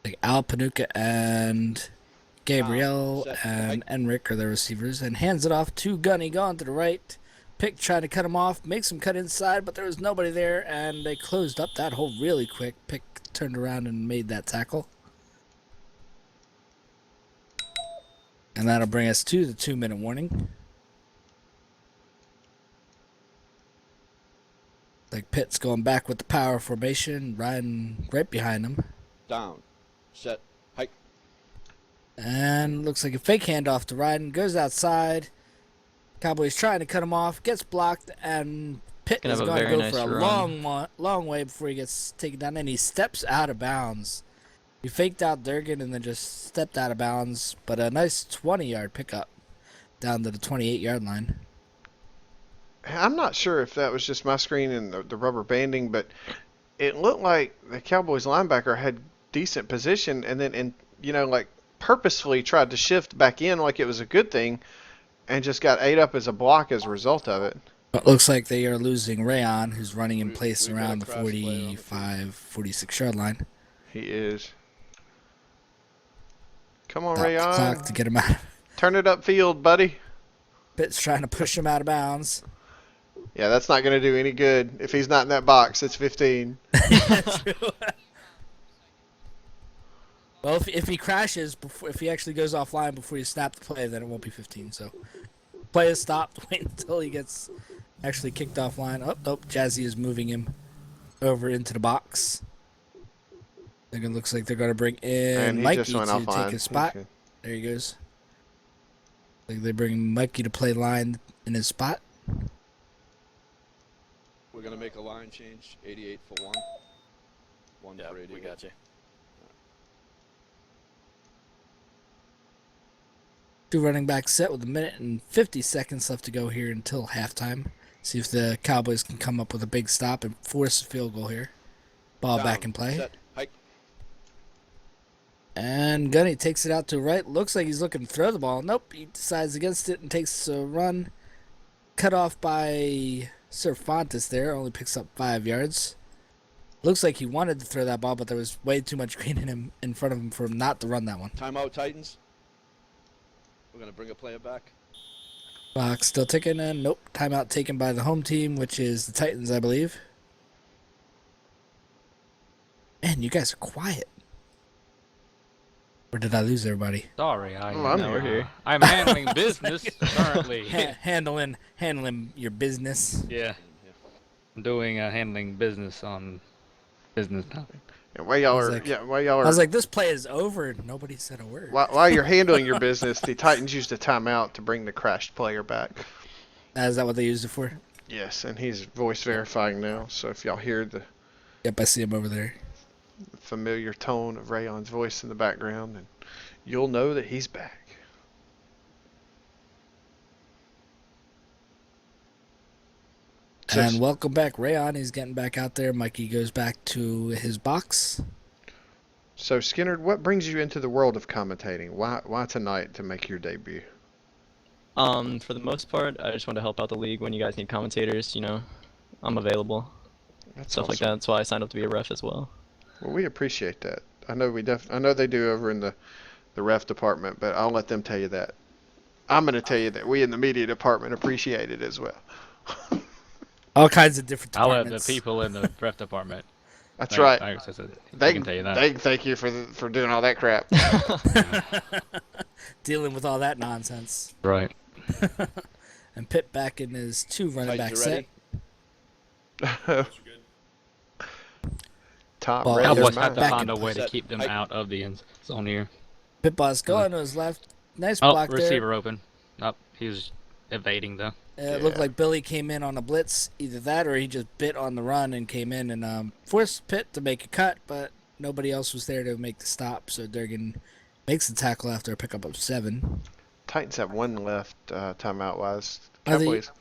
Like Al Panuka and Gabriel Set. and Enric are the receivers, and hands it off to Gunny, going to the right. Pick trying to cut him off, makes him cut inside, but there was nobody there, and they closed up that hole really quick. Pick turned around and made that tackle. And that'll bring us to the 2-minute warning. Like Pitt's going back with the power formation, riding right behind him. Down. Set. Hike. And looks like a fake handoff to Ryden. Goes outside. Cowboys trying to cut him off. Gets blocked. And Pitt Gonna is have a going to very go nice for a run. long way before he gets taken down. And he steps out of bounds. He faked out Durgan and then just stepped out of bounds. But a nice 20-yard pickup down to the 28-yard line. I'm not sure if that was just my screen and the rubber banding, but it looked like the Cowboys linebacker had decent position and then, like purposefully tried to shift back in like it was a good thing and just got ate up as a block as a result of it. But looks like they are losing Rayon, who's running in place We've got around a the crash play on the 45, 46-yard line. He is. Come on, Stop the Rayon. clock to get him out. Turn it upfield, buddy. Pitt's trying to push him out of bounds. Yeah, that's not going to do any good. If he's not in that box, it's 15. Well, if he crashes, if he actually goes offline before you snap the play, then it won't be 15. So, play is stopped. Wait until he gets actually kicked offline. Oh, nope. Jazzy is moving him over into the box. I think it looks like they're going to bring in And he Mikey just went to offline. take his spot. Okay. There he goes. Like they bring Mikey to play line in his spot. We're gonna make a line change. 88 for 1. 1 Yeah, for 88. we got you. 2 running backs set with 1:50 left to go here until halftime. See if the Cowboys can come up with a big stop and force a field goal here. Ball Down. back in play. Set. Hike. And Gunny takes it out to right. Looks like he's looking to throw the ball. Nope, he decides against it and takes a run. Cut off by Cervantes there. Only picks up 5 yards. Looks like he wanted to throw that ball, but there was way too much green in front of him for him not to run that one. Timeout, Titans. We're gonna bring a player back. Clock still ticking, and nope, timeout taken by the home team, which is the Titans, I believe. Man, you guys are quiet. Or did I lose everybody? Sorry, I'm Now we're here. I'm handling business currently. Handling your business. Yeah, I'm doing handling business on business topic. And while y'all I was are, like- while y'all I are, was like, this play is over. Nobody said a word. while you're handling your business, the Titans used a timeout to bring the crashed player back. Is that what they used it for? Yes, and he's voice verifying now. So if y'all hear the Yep, I see him over there. familiar tone of Rayon's voice in the background, then you'll know that he's back. So, And welcome back, Rayon. He's getting back out there. Mikey goes back to his box. so Skinner, what brings you into the world of commentating? Why tonight to make your debut? For the most part, I just want to help out the league when you guys need commentators. I'm available. That's Stuff like awesome. that. That's why I signed up to be a ref as well. Well, we appreciate that. I know they do over in the ref department, but I'll let them tell you that. I'm going to tell you that we in the media department appreciate it as well. All kinds of different I'll let the departments. people in the ref department. That's They- right. I said They can tell you that. they can thank you for doing all that crap. Dealing with all that nonsense. Right. And Pitt back in his 2 running back Titans set. ready? Top Well, red Cowboys Cowboys their have to back mind. find a in way to set. keep them Hike. out of the end zone here. Pitt boss going to his left. Nice Oh, block receiver open. Nope, he was evading though. there. It looked Yeah. like Billy came in on a blitz. Either that or he just bit on the run and came in and forced Pitt to make a cut, but nobody else was there to make the stop. So Durgan makes the tackle after a pickup of 7. Titans have one left timeout wise. Are the- Cowboys.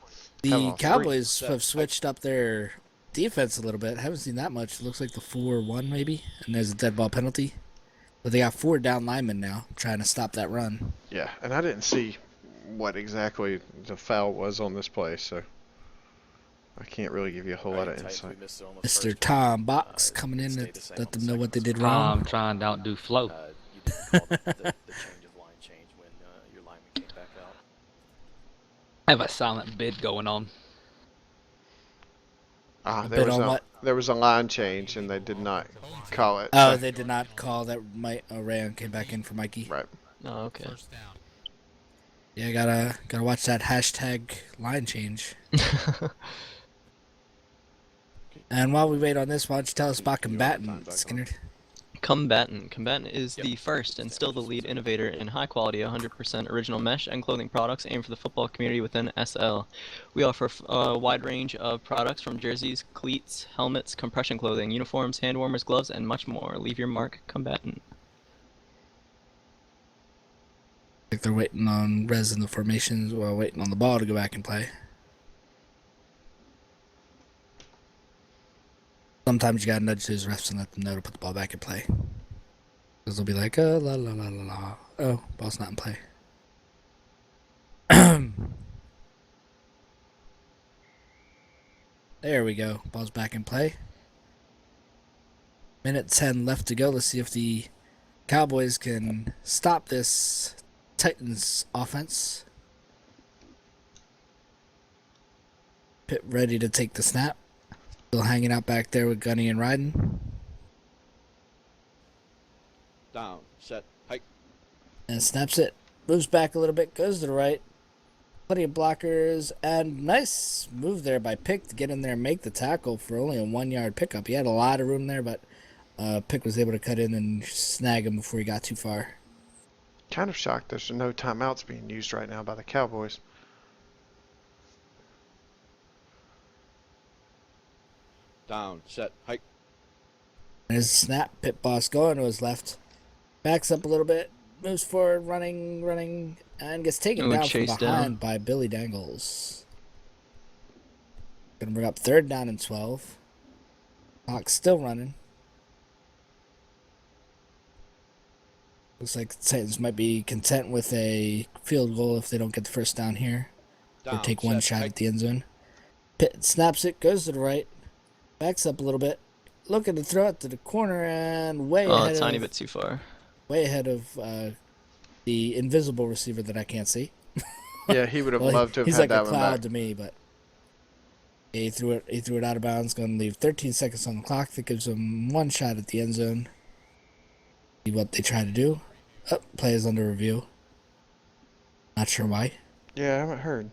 The Have all three. Cowboys Set. have switched up their defense a little bit. Haven't seen that much. It looks like the 4-1 maybe, and there's a dead ball penalty. But they got 4 down linemen now trying to stop that run. Yeah, and I didn't see what exactly the foul was on this play, so I can't really give you a whole lot of Titans, insight. we missed it on the Mr. first Tom one. Box coming in Stayed to the same let on the them know what they second did one. wrong. Trying to outdo Flo. You didn't call the change of line change when your lineman came back out. I have a silent bid going on. There bit was on what? there was a line change, and they did not call it. Oh, so- they did not call that. Rayon came back in for Mikey. right. Oh, okay. Yeah, gotta watch that hashtag line change. And while we wait on this, why don't you tell us about Combatant, Skinner? Combatant. Combatant is the first and still the lead innovator in high quality 100% original mesh and clothing products aimed for the football community within SL. We offer a wide range of products from jerseys, cleats, helmets, compression clothing, uniforms, hand warmers, gloves, and much more. Leave your mark, Combatant. Like they're waiting on Rez in the formations while waiting on the ball to go back and play. Sometimes you gotta nudge those refs and let them know to put the ball back in play. Because they'll be like, oh, la la la la la. Oh, ball's not in play. There we go. Ball's back in play. Minute 10 left to go. Let's see if the Cowboys can stop this Titans offense. Pitt ready to take the snap. Still hanging out back there with Gunny and Ryden. Down, set, hike. And snaps it. Moves back a little bit. Goes to the right. Plenty of blockers. And nice move there by Pick to get in there and make the tackle for only a 1-yard pickup. He had a lot of room there, but Pick was able to cut in and snag him before he got too far. Kind of shocked there's no timeouts being used right now by the Cowboys. Down, set, hike. There's a snap. Pit boss going to his left. Backs up a little bit. Moves forward, running, and gets taken Ooh, down from chased behind by Billy Dangles. Gonna bring up 3rd down and 12. Clock still running. Looks like the Titans might be content with a field goal if they don't get the first down here. Or Down, take one set, shot hike. at the end zone. Pitt snaps it, goes to the right, backs up a little bit, looking to throw it to the corner and way Oh, a ahead tiny of bit too far. The invisible receiver that I can't see. Yeah, he would have Well, loved to have he's had like that a one cloud back. to me, but yeah, he threw it out of bounds. Going to leave 13 seconds on the clock. That gives them one shot at the end zone. See what they try to do. Oh, play is under review. Not sure why. Yeah, I haven't heard.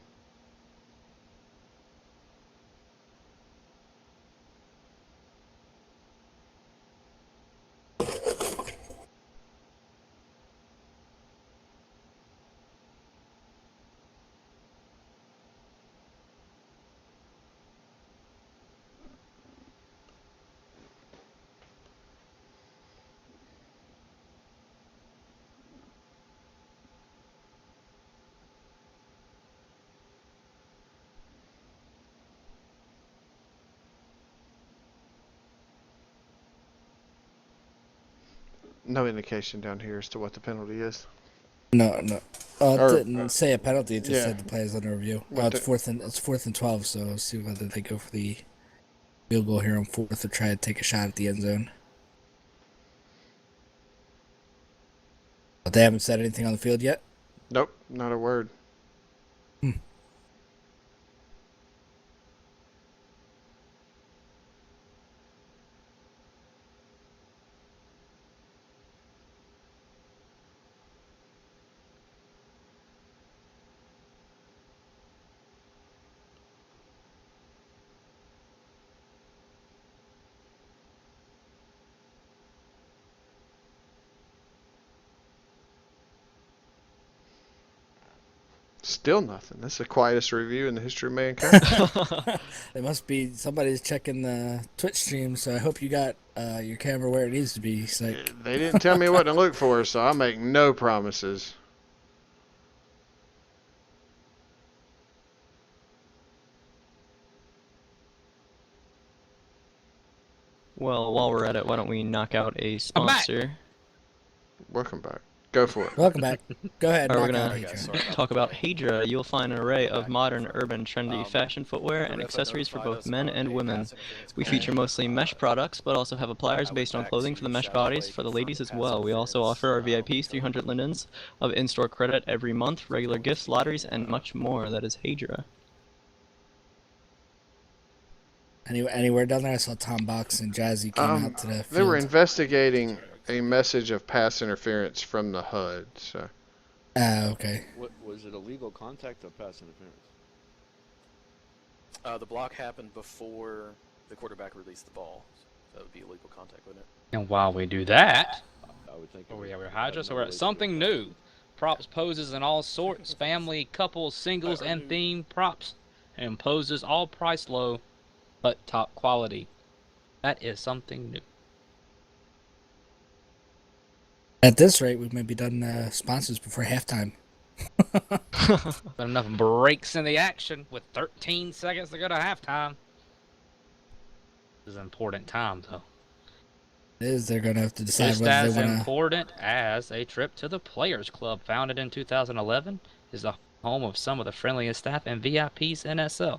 No indication down here as to what the penalty is. No, no. It Or, didn't say a penalty. It just yeah. said the play is under review. What It's the- fourth and 12. So we'll see whether they go for the field goal here on fourth or try to take a shot at the end zone. But they haven't said anything on the field yet. Nope, not a word. Still nothing. That's the quietest review in the history of mankind. There must be somebody's checking the Twitch stream. So I hope you got your camera where it needs to be. Psych. They didn't tell me what to look for, so I make no promises. Well, while we're at it, why don't we knock out a I'm back. sponsor? Welcome back. Go for it. Welcome back. Go ahead. Alright, knock we're out gonna Hadra. talk about Hadra. You'll find an array of modern, urban, trendy fashion footwear and accessories for both men and women. We feature mostly mesh products, but also have appliers based on clothing for the mesh bodies for the ladies as well. We also offer our VIPs 300 linens of in-store credit every month, regular gifts, lotteries, and much more. That is Hadra. Anywhere down there, I saw Tom Box and Jazzy came out to the field. They were investigating a message of pass interference from the HUD. So Okay. What was it? Illegal contact or pass interference? The block happened before the quarterback released the ball. So that would be illegal contact, wouldn't it? And while we do that, I would think. we're Hydra, so we're at something new. Props, poses, and all sorts. Family, couples, singles, and theme props. And poses all priced low, but top quality. That is something new. At this rate, we may be done sponsors before halftime. But enough breaks in the action with 13 seconds to go to halftime. This is an important time, though. They're going to have to decide Just whether as they want to. important as a trip to the Players Club, founded in 2011, is the home of some of the friendliest staff and VIPs in SL.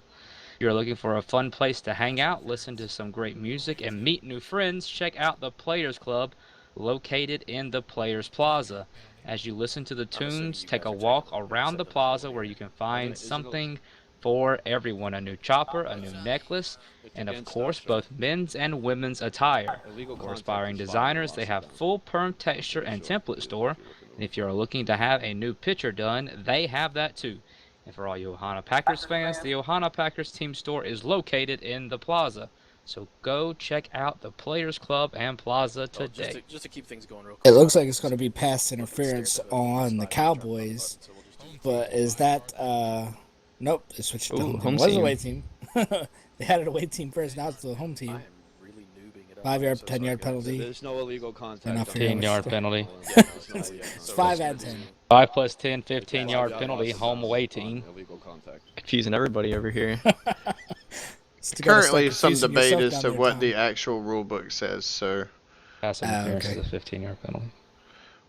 You're looking for a fun place to hang out, listen to some great music, and meet new friends, check out the Players Club, located in the Players Plaza. As you listen to the tunes, take a walk around the plaza where you can find something for everyone. A new chopper, a new necklace, and of course both men's and women's attire. For aspiring designers, they have full perm texture and template store. And if you're looking to have a new picture done, they have that too. And for all you Ohana Packers fans, the Ohana Packers team store is located in the plaza. So go check out the Players Club and Plaza today. Just to keep things going real quick. It looks like it's going to be pass interference on the Cowboys, but is that nope? They switched to the home team. It was team. away team. They had an away team first. Now it's the home I team. am really noobing it up. 5 yard, I'm so 10 yard sorry, guys. penalty. There's no illegal contact. Enough on for the 15-yard field. penalty. It's 5 and 10. 5 plus 10, 15-yard penalty, home away team. Illegal contact. Confusing everybody over here. currently some debate as to what the actual rule book says. So, Pass interference okay. is a 15-yard penalty.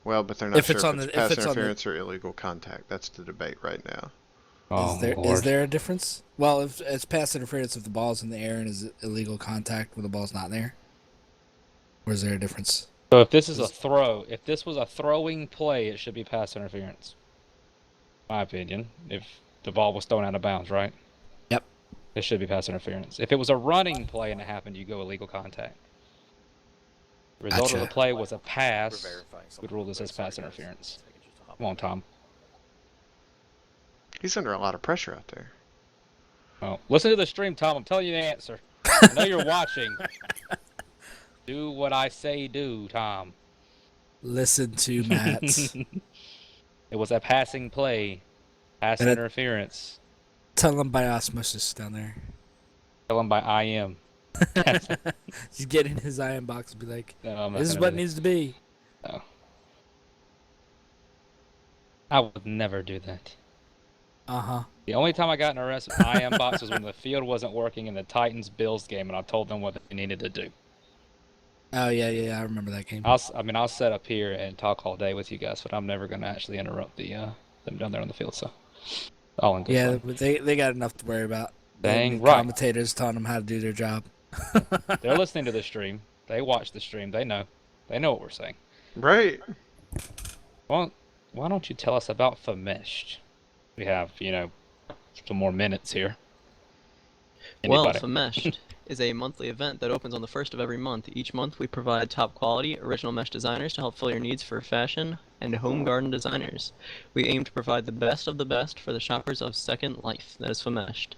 well, but they're not If sure it's if on it's the- if pass it's on the- interference or illegal contact. That's the debate right now. Oh, Is Lord. there a difference? Well, if it's pass interference if the ball's in the air and is it illegal contact when the ball's not there? Or is there a difference? So if this is a throw, if this was a throwing play, it should be pass interference. My opinion. If the ball was thrown out of bounds, right? Yep. It should be pass interference. If it was a running play and it happened, you go illegal contact. The result of the Gotcha. play was a We're pass. verifying something Would rule this real as quick. pass Sorry, guys. interference. Taking just a hot Come on, Tom. He's under a lot of pressure out there. Oh, listen to the stream, Tom. I'm telling you the answer. I know you're watching. Do what I say do, Tom. Listen to Matt. It was a passing play. Pass And it- interference. Tell him by osmosis down there. Tell him by I am. Just get in his iron box and be like, No, I'm not this is gonna what do it needs to be. that. I would never do that. Uh-huh. The only time I got in a rest I am box was when the field wasn't working in the Titans-Bills game, and I told them what they needed to do. Oh yeah, I remember that game. I'll sit up here and talk all day with you guys, but I'm never gonna actually interrupt them down there on the field. So, all in good Yeah, fun. but they got enough to worry about. The Dang right. commentators telling them how to do their job. They're listening to the stream. They watch the stream. They know. They know what we're saying. Right. Well, why don't you tell us about Fameshed? We have, some more minutes here. Well, Anybody? Fameshed is a monthly event that opens on the first of every month. Each month, we provide top quality, original mesh designers to help fill your needs for fashion and home garden designers. We aim to provide the best of the best for the shoppers of Second Life. That is Fameshed.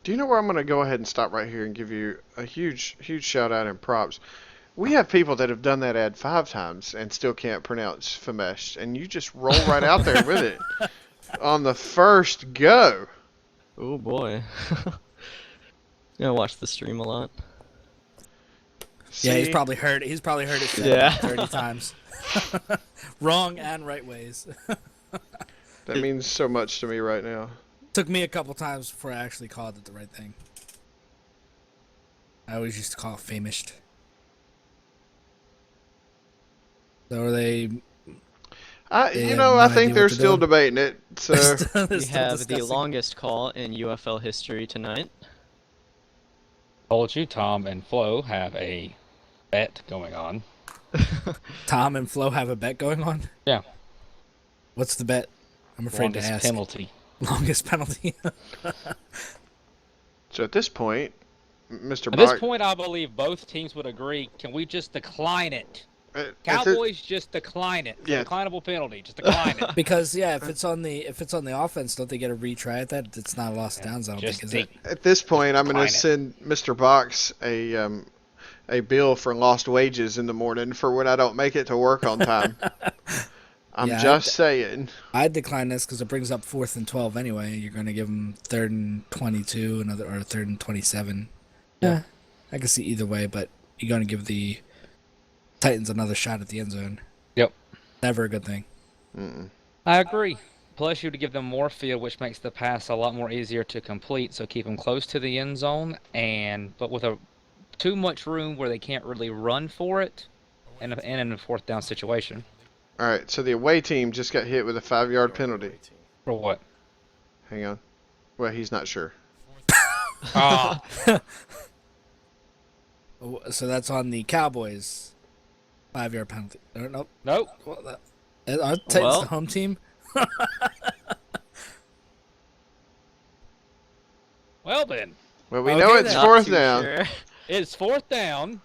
Do you know where I'm going to go ahead and stop right here and give you a huge shout out and props? We have people that have done that ad 5 times and still can't pronounce Famesh, and you just roll right out there with it on the first go. Oh boy. I watch the stream a lot. Yeah, he's See? probably heard it. He's probably heard it said Yeah. about 30 times. Wrong and right ways. That means so much to me right now. Took me a couple times before I actually called it the right thing. I always used to call it Famous. So are they? They have no I think idea they're what to still do? debating it. So They're We still have the discussing. longest call in UFL history tonight. Told you, Tom and Flo have a bet going on. Tom and Flo have a bet going on. Yeah. What's the bet? I'm afraid to Longest ask. penalty. Longest penalty. at this point, Mr. At this Bach, point, I believe both teams would agree. Can we just decline it? at this- Cowboys just decline it. It's Yeah. a declinable penalty. Just decline it. Because yeah, if it's on the offense, don't they get a retry at that? It's not a lost downs. I don't Just think, is it? at this point, I'm going to decline it. send Mr. Box a bill for lost wages in the morning for when I don't make it to work on time. I'm Yeah, just saying. I'd decline this because it brings up 4th and 12 anyway. You're going to give them 3rd and 22, or 3rd and 27. Yeah, I can see either way, but you're going to give the Titans another shot at the end zone. Yep. Never a good thing. Mm-mm. I agree. Plus, you would give them more field, which makes the pass a lot more easier to complete. So keep them close to the end zone, but with too much room where they can't really run for it, and in a 4th down situation. All right, so the away team just got hit with a 5-yard penalty. For what? Hang on. Well, he's not sure. Ah, So that's on the Cowboys. 5-yard penalty. Nope. nope. Well, are Titans Well. the home team? Well then, Well, we Okay, know it's then. Not 4th too down. sure. it's 4th down,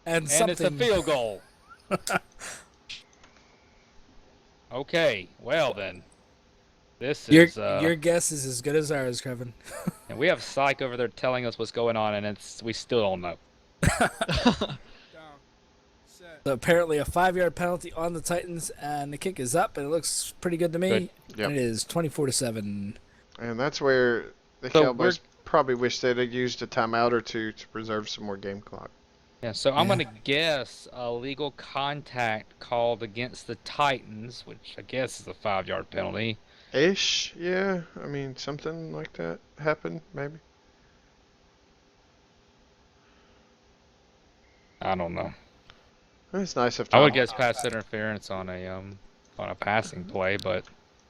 And and it's a field goal. Okay, well then, this is Your guess is as good as ours, Kevin. and we have Psych over there telling us what's going on, and we still don't know. So apparently a 5-yard penalty on the Titans, and the kick is up, and it looks pretty good to me. Good. Yep. And it is 24-7. And that's where the So Cowboys probably wish they'd have used a timeout or two to preserve some more game clock. Yeah, so I'm Yeah. gonna guess a legal contact called against the Titans, which I guess is a 5-yard penalty. Ish, yeah. I mean, something like that happened, maybe. I don't know. It's nice if I would Tom- guess pass interference on a passing play, but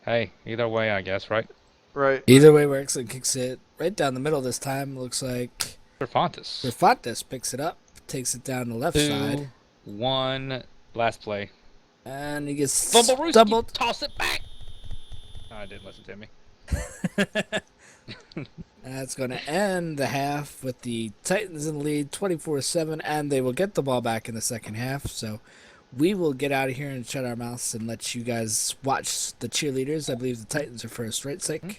hey, either way, I guess, right? Right. Either way works, and kicks it right down the middle this time. Looks like Cervantes. Cervantes picks it up, takes it down the left side, 2-1, last play. and he gets Fumble Rooski, stumbled. toss it back. Oh, I didn't listen to me. That's going to end the half with the Titans in the lead 24-7, and they will get the ball back in the second half. So we will get out of here and shut our mouths and let you guys watch the cheerleaders. I believe the Titans are first, right, Sick? They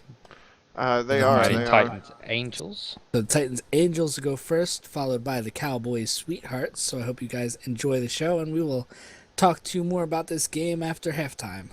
The are. home team. They are. Titans, Angels. The Titans Angels go first, followed by the Cowboys Sweethearts. So I hope you guys enjoy the show, and we will talk to you more about this game after halftime.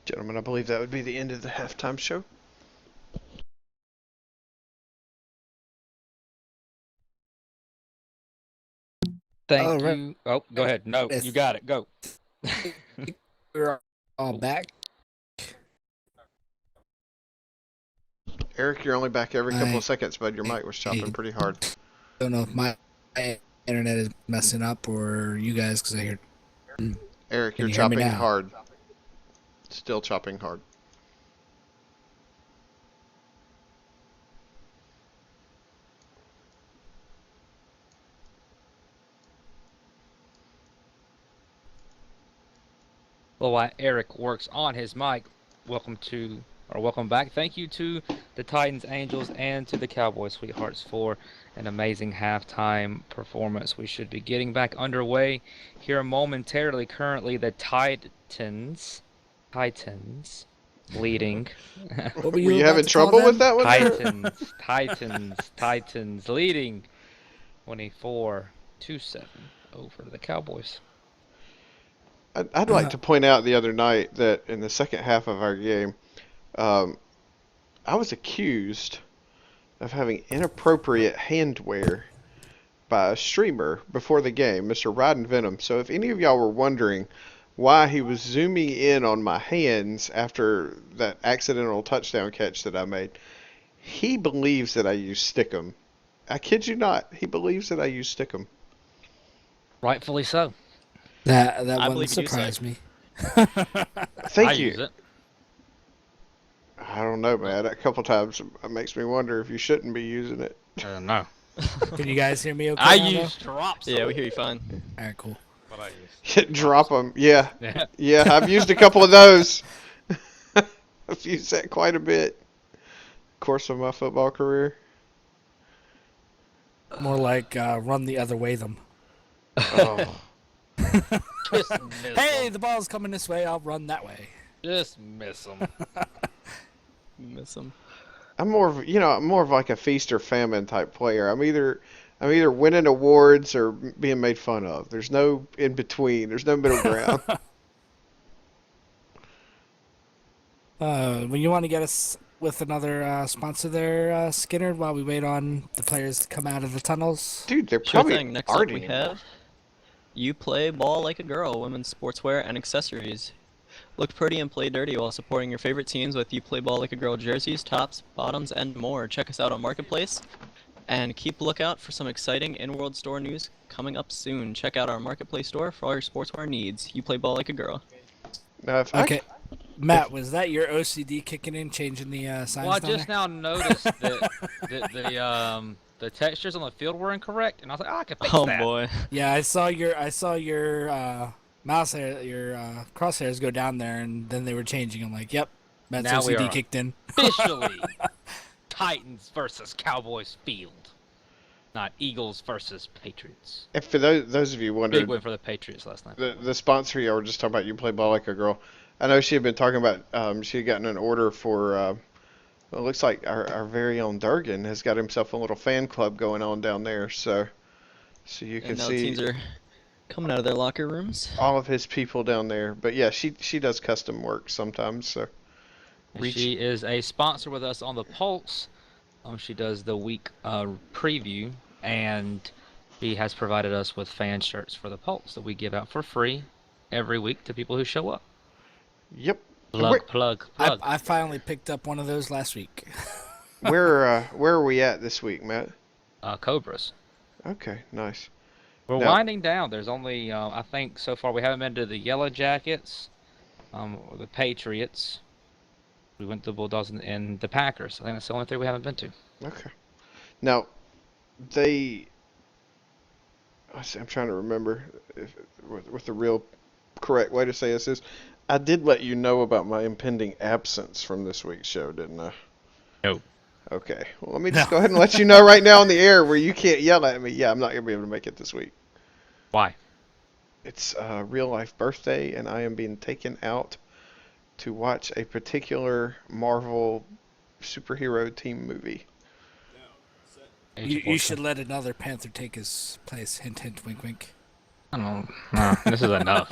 Gentlemen, I believe that would be the end of the halftime show. Thank All right. you. Oh, go ahead. No, Yes. you got it. Go. We're all back. Eric, you're only back every couple I of seconds, bud. Your mic was chopping pretty hard. don't know if my internet is messing up or you guys, because I hear. Eric, Can you're you hear me chopping now? hard. Still chopping hard. Well, while Eric works on his mic, welcome back. Thank you to the Titans, Angels, and to the Cowboys Sweethearts for an amazing halftime performance. We should be getting back underway here momentarily. Currently, the Titans leading. What Were were you about having to call trouble with them? that one there? Titans leading 24-7 over the Cowboys. I'd like to point out the other night that in the second half of our game, I was accused of having inappropriate handwear by a streamer before the game, Mr. Riding Venom. So if any of y'all were wondering why he was zooming in on my hands after that accidental touchdown catch that I made, he believes that I use Stickum. I kid you not. He believes that I use Stickum. Rightfully so. That I wouldn't believe you do, surprise me. Thank I you. use it. I don't know, man. A couple times it makes me wonder if you shouldn't be using it. No. Can you guys hear me okay I now, use drop soap. Yeah, we hear you fine. though? All right, cool. But I use Drop them. Yeah. Yeah. Yeah, I've used a couple of those. I've used that quite a bit. Course of my football career. More like run the other way them. Oh. Just miss Hey, them. the ball's coming this way. I'll run that way. Just miss them. Miss him. I'm more of like a feast or famine type player. I'm either winning awards or being made fun of. There's no in between. There's no middle ground. When you want to get us with another sponsor there, Skinner, while we wait on the players to come out of the tunnels? Dude, they're Sure probably thing. Next up already we in. have You Play Ball Like a Girl, women's sportswear and accessories. Look pretty and play dirty while supporting your favorite teams with You Play Ball Like a Girl jerseys, tops, bottoms, and more. Check us out on Marketplace. And keep a lookout for some exciting in-world store news coming up soon. Check out our Marketplace store for all your sportswear needs. You Play Ball Like a Girl. Now, if Okay. Matt, was that your OCD kicking in, changing the signs Well, I down just there? now noticed that the textures on the field were incorrect, and I was like, I can fix Oh that. boy. Yeah, I saw your mouse hair, your crosshairs go down there, and then they were changing. I'm like, yep, Matt's Now we OCD are kicked in. Officially, Titans versus Cowboys field, not Eagles versus Patriots. And for those of you Big wondering, win for the Patriots last night. the sponsor y'all were just talking about, You Play Ball Like a Girl. I know she had been talking about she had gotten an order for. Well, it looks like our very own Durgan has got himself a little fan club going on down there. So you can And now see teams are coming out of their locker rooms. all of his people down there. But yeah, she does custom work sometimes. So She is a sponsor with us on the Pulse. She does the week preview, and she has provided us with fan shirts for the Pulse that we give out for free every week to people who show up. Yep. Plug. I finally picked up one of those last week. Where are we at this week, Matt? Cobras. Okay, nice. We're Now- winding down. There's only, I think, so far we haven't been to the Yellow Jackets, or the Patriots. We went to the Bulldogs and the Packers. I think that's the only three we haven't been to. Okay. Now, I'm trying to remember what the real correct way to say this is. I did let you know about my impending absence from this week's show, didn't I? No. Okay. Well, let me just go ahead and let you know right now on the air where you can't yell at me. Yeah, I'm not going to be able to make it this week. Why? It's a real life birthday, and I am being taken out to watch a particular Marvel superhero team movie. You should let another Panther take his place. Hint, hint, wink, wink. I don't know. No, this is enough.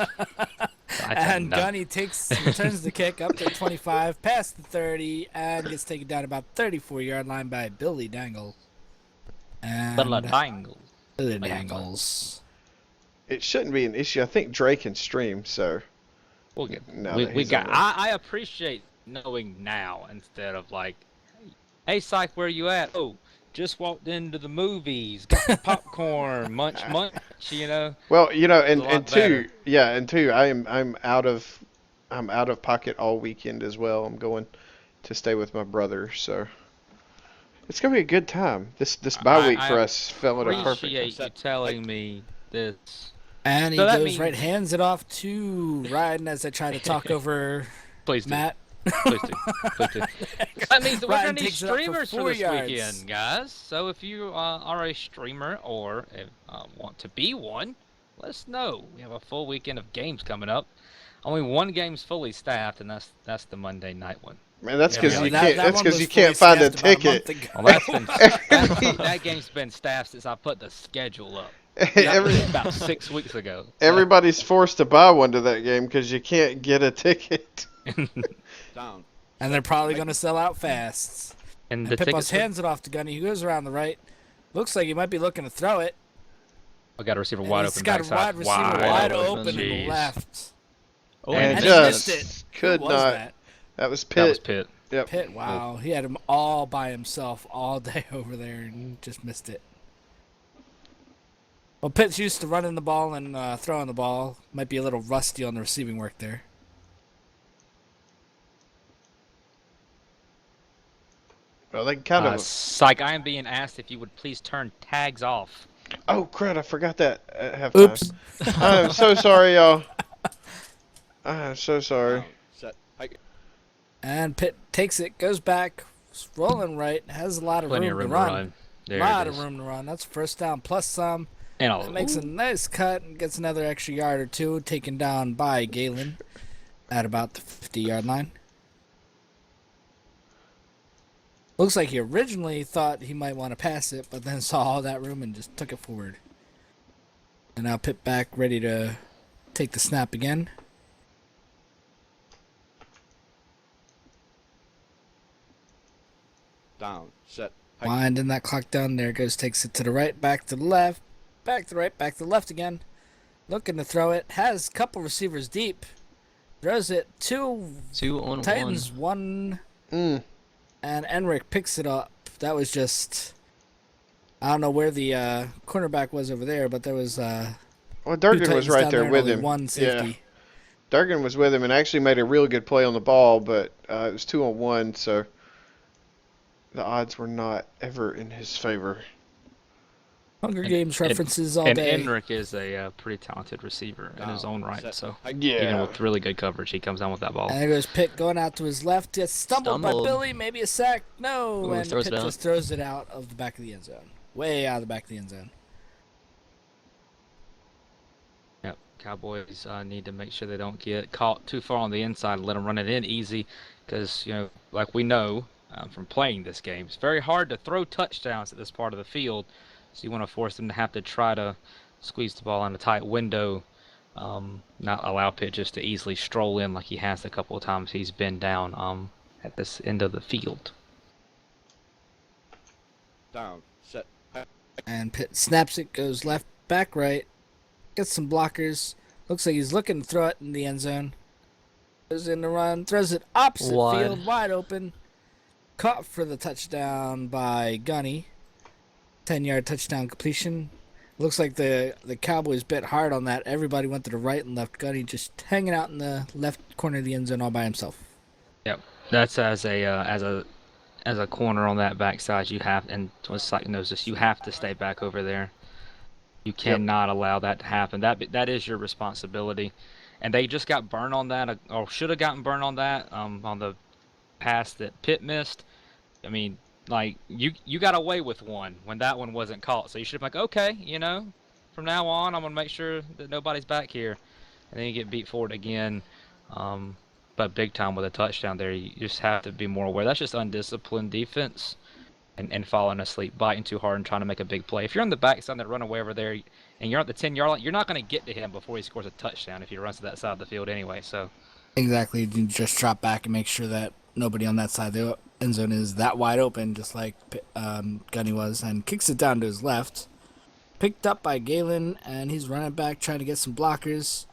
I'd say And no. Gunny returns the kick up to 25, past the 30, and gets taken down about 34-yard line by Billy Dangle. Bella And Dangle. Billy Like, Dangles. It shouldn't be an issue. I think Drake can stream, so We'll get. now We, that we he's got. on there. I appreciate knowing now instead of like, hey, psych, where you at? Oh, just walked into the movies, got the popcorn, munch. You know. Well, you know, It's a lot better. and two, I'm out of pocket all weekend as well. I'm going to stay with my brother, so it's gonna be a good time. This bye week I for us fell at a perfect time. appreciate you telling me this. And he So that goes means- right, hands it off to Ryan as I try to talk over Please do. Matt. Please do. Please do. That means that we're Ryan going to need takes it up for streamers for 4 this yards. weekend, guys. So if you are a streamer or want to be one, let us know. We have a full weekend of games coming up. Only one game's fully staffed, and that's the Monday night one. Man, that's because Yeah, you that- can't. that That's one because was you can't fully find a staffed about ticket. month ago. Well, that's been that game's been staffed since I put the schedule up. That was about 6 weeks ago. Everybody's forced to buy one to that game because you can't get a ticket. Down. And they're probably going to sell out fast. And And the Pipos tickets. hands it off to Gunny. He goes around the right. Looks like he might be looking to throw it. I got a receiver And wide he's open got a backside. wide receiver wide open to the Jeez. left. Oh, And And he just missed it. could Who was not. that? That was That was Pitt. Pitt. Yep. Pitt, wow. He had him all by himself all day over there and just missed it. Well, Pitt's used to running the ball and throwing the ball. Might be a little rusty on the receiving work there. Well, they kind of. Psych, I am being asked if you would please turn tags off. Oh crud! I forgot that at halftime. Oops. I'm so sorry, y'all. I'm so sorry. Down. Set. Hike. And Pitt takes it, goes back, rolling right, has a lot of Plenty room, of room to to run. run. There A lot it of is. room to run. That's first down plus some. And It makes a nice cut and gets another extra yard or two, taken down by Galen at about the 50-yard line. Looks like he originally thought he might want to pass it, but then saw all that room and just took it forward. And now Pitt back, ready to take the snap again. Down. Set. Hike. Winding that clock down. There it goes. Takes it to the right, back to the left, back to the right, back to the left again. Looking to throw it. Has a couple receivers deep. Throws it. 2 on Titans, one. Mm. And Enric picks it up. That was just. I don't know where the cornerback was over there, but there was. Well, two Durgan was Titans right down there and with only him. One safety. Durgan was with him and actually made a real good play on the ball, but it was 2-on-1, so the odds were not ever in his favor. Hunger And- Games and- references all And day. Enric is a pretty talented receiver in his own right. Set. So Hike. Yeah. even with really good coverage, he comes down with that ball. And there goes Pitt going out to his left. Gets stumbled by Stumbled. Billy. Maybe a sack. No. Ooh, and throws Pitt it out. just throws it out of the back of the end zone. Way out of the back of the end zone. Yep. Cowboys need to make sure they don't get caught too far on the inside and let them run it in easy, because like we know from playing this game, it's very hard to throw touchdowns at this part of the field. So you want to force them to have to try to squeeze the ball in a tight window, not allow Pitt just to easily stroll in like he has a couple of times he's been down at this end of the field. Down. Set. Hike. And Pitt snaps it, goes left, back, right. Gets some blockers. Looks like he's looking to throw it in the end zone. Goes in the run, throws it opposite Wide. field, wide open. Caught for the touchdown by Gunny. 10-yard touchdown completion. Looks like the Cowboys bit hard on that. Everybody went to the right and left. Gunny just hanging out in the left corner of the end zone all by himself. Yep, that's as a corner on that backside. You have, and Psych knows this, you have to stay back over there. You cannot allow that to happen. That is your responsibility. And they just got burned on that, or should have gotten burned on that, on the pass that Pitt missed. I mean, like you got away with one when that one wasn't caught. So you should have been like, okay, from now on, I'm gonna make sure that nobody's back here. And then you get beat for it again. But big time with a touchdown there, you just have to be more aware. That's just undisciplined defense and falling asleep, biting too hard and trying to make a big play. If you're on the backside and run away over there, and you're at the 10-yard line, you're not going to get to him before he scores a touchdown if he runs to that side of the field anyway. So Exactly. You just drop back and make sure that nobody on that side of the end zone is that wide open, just like Gunny was, and kicks it down to his left. Picked up by Galen, and he's running back trying to get some blockers.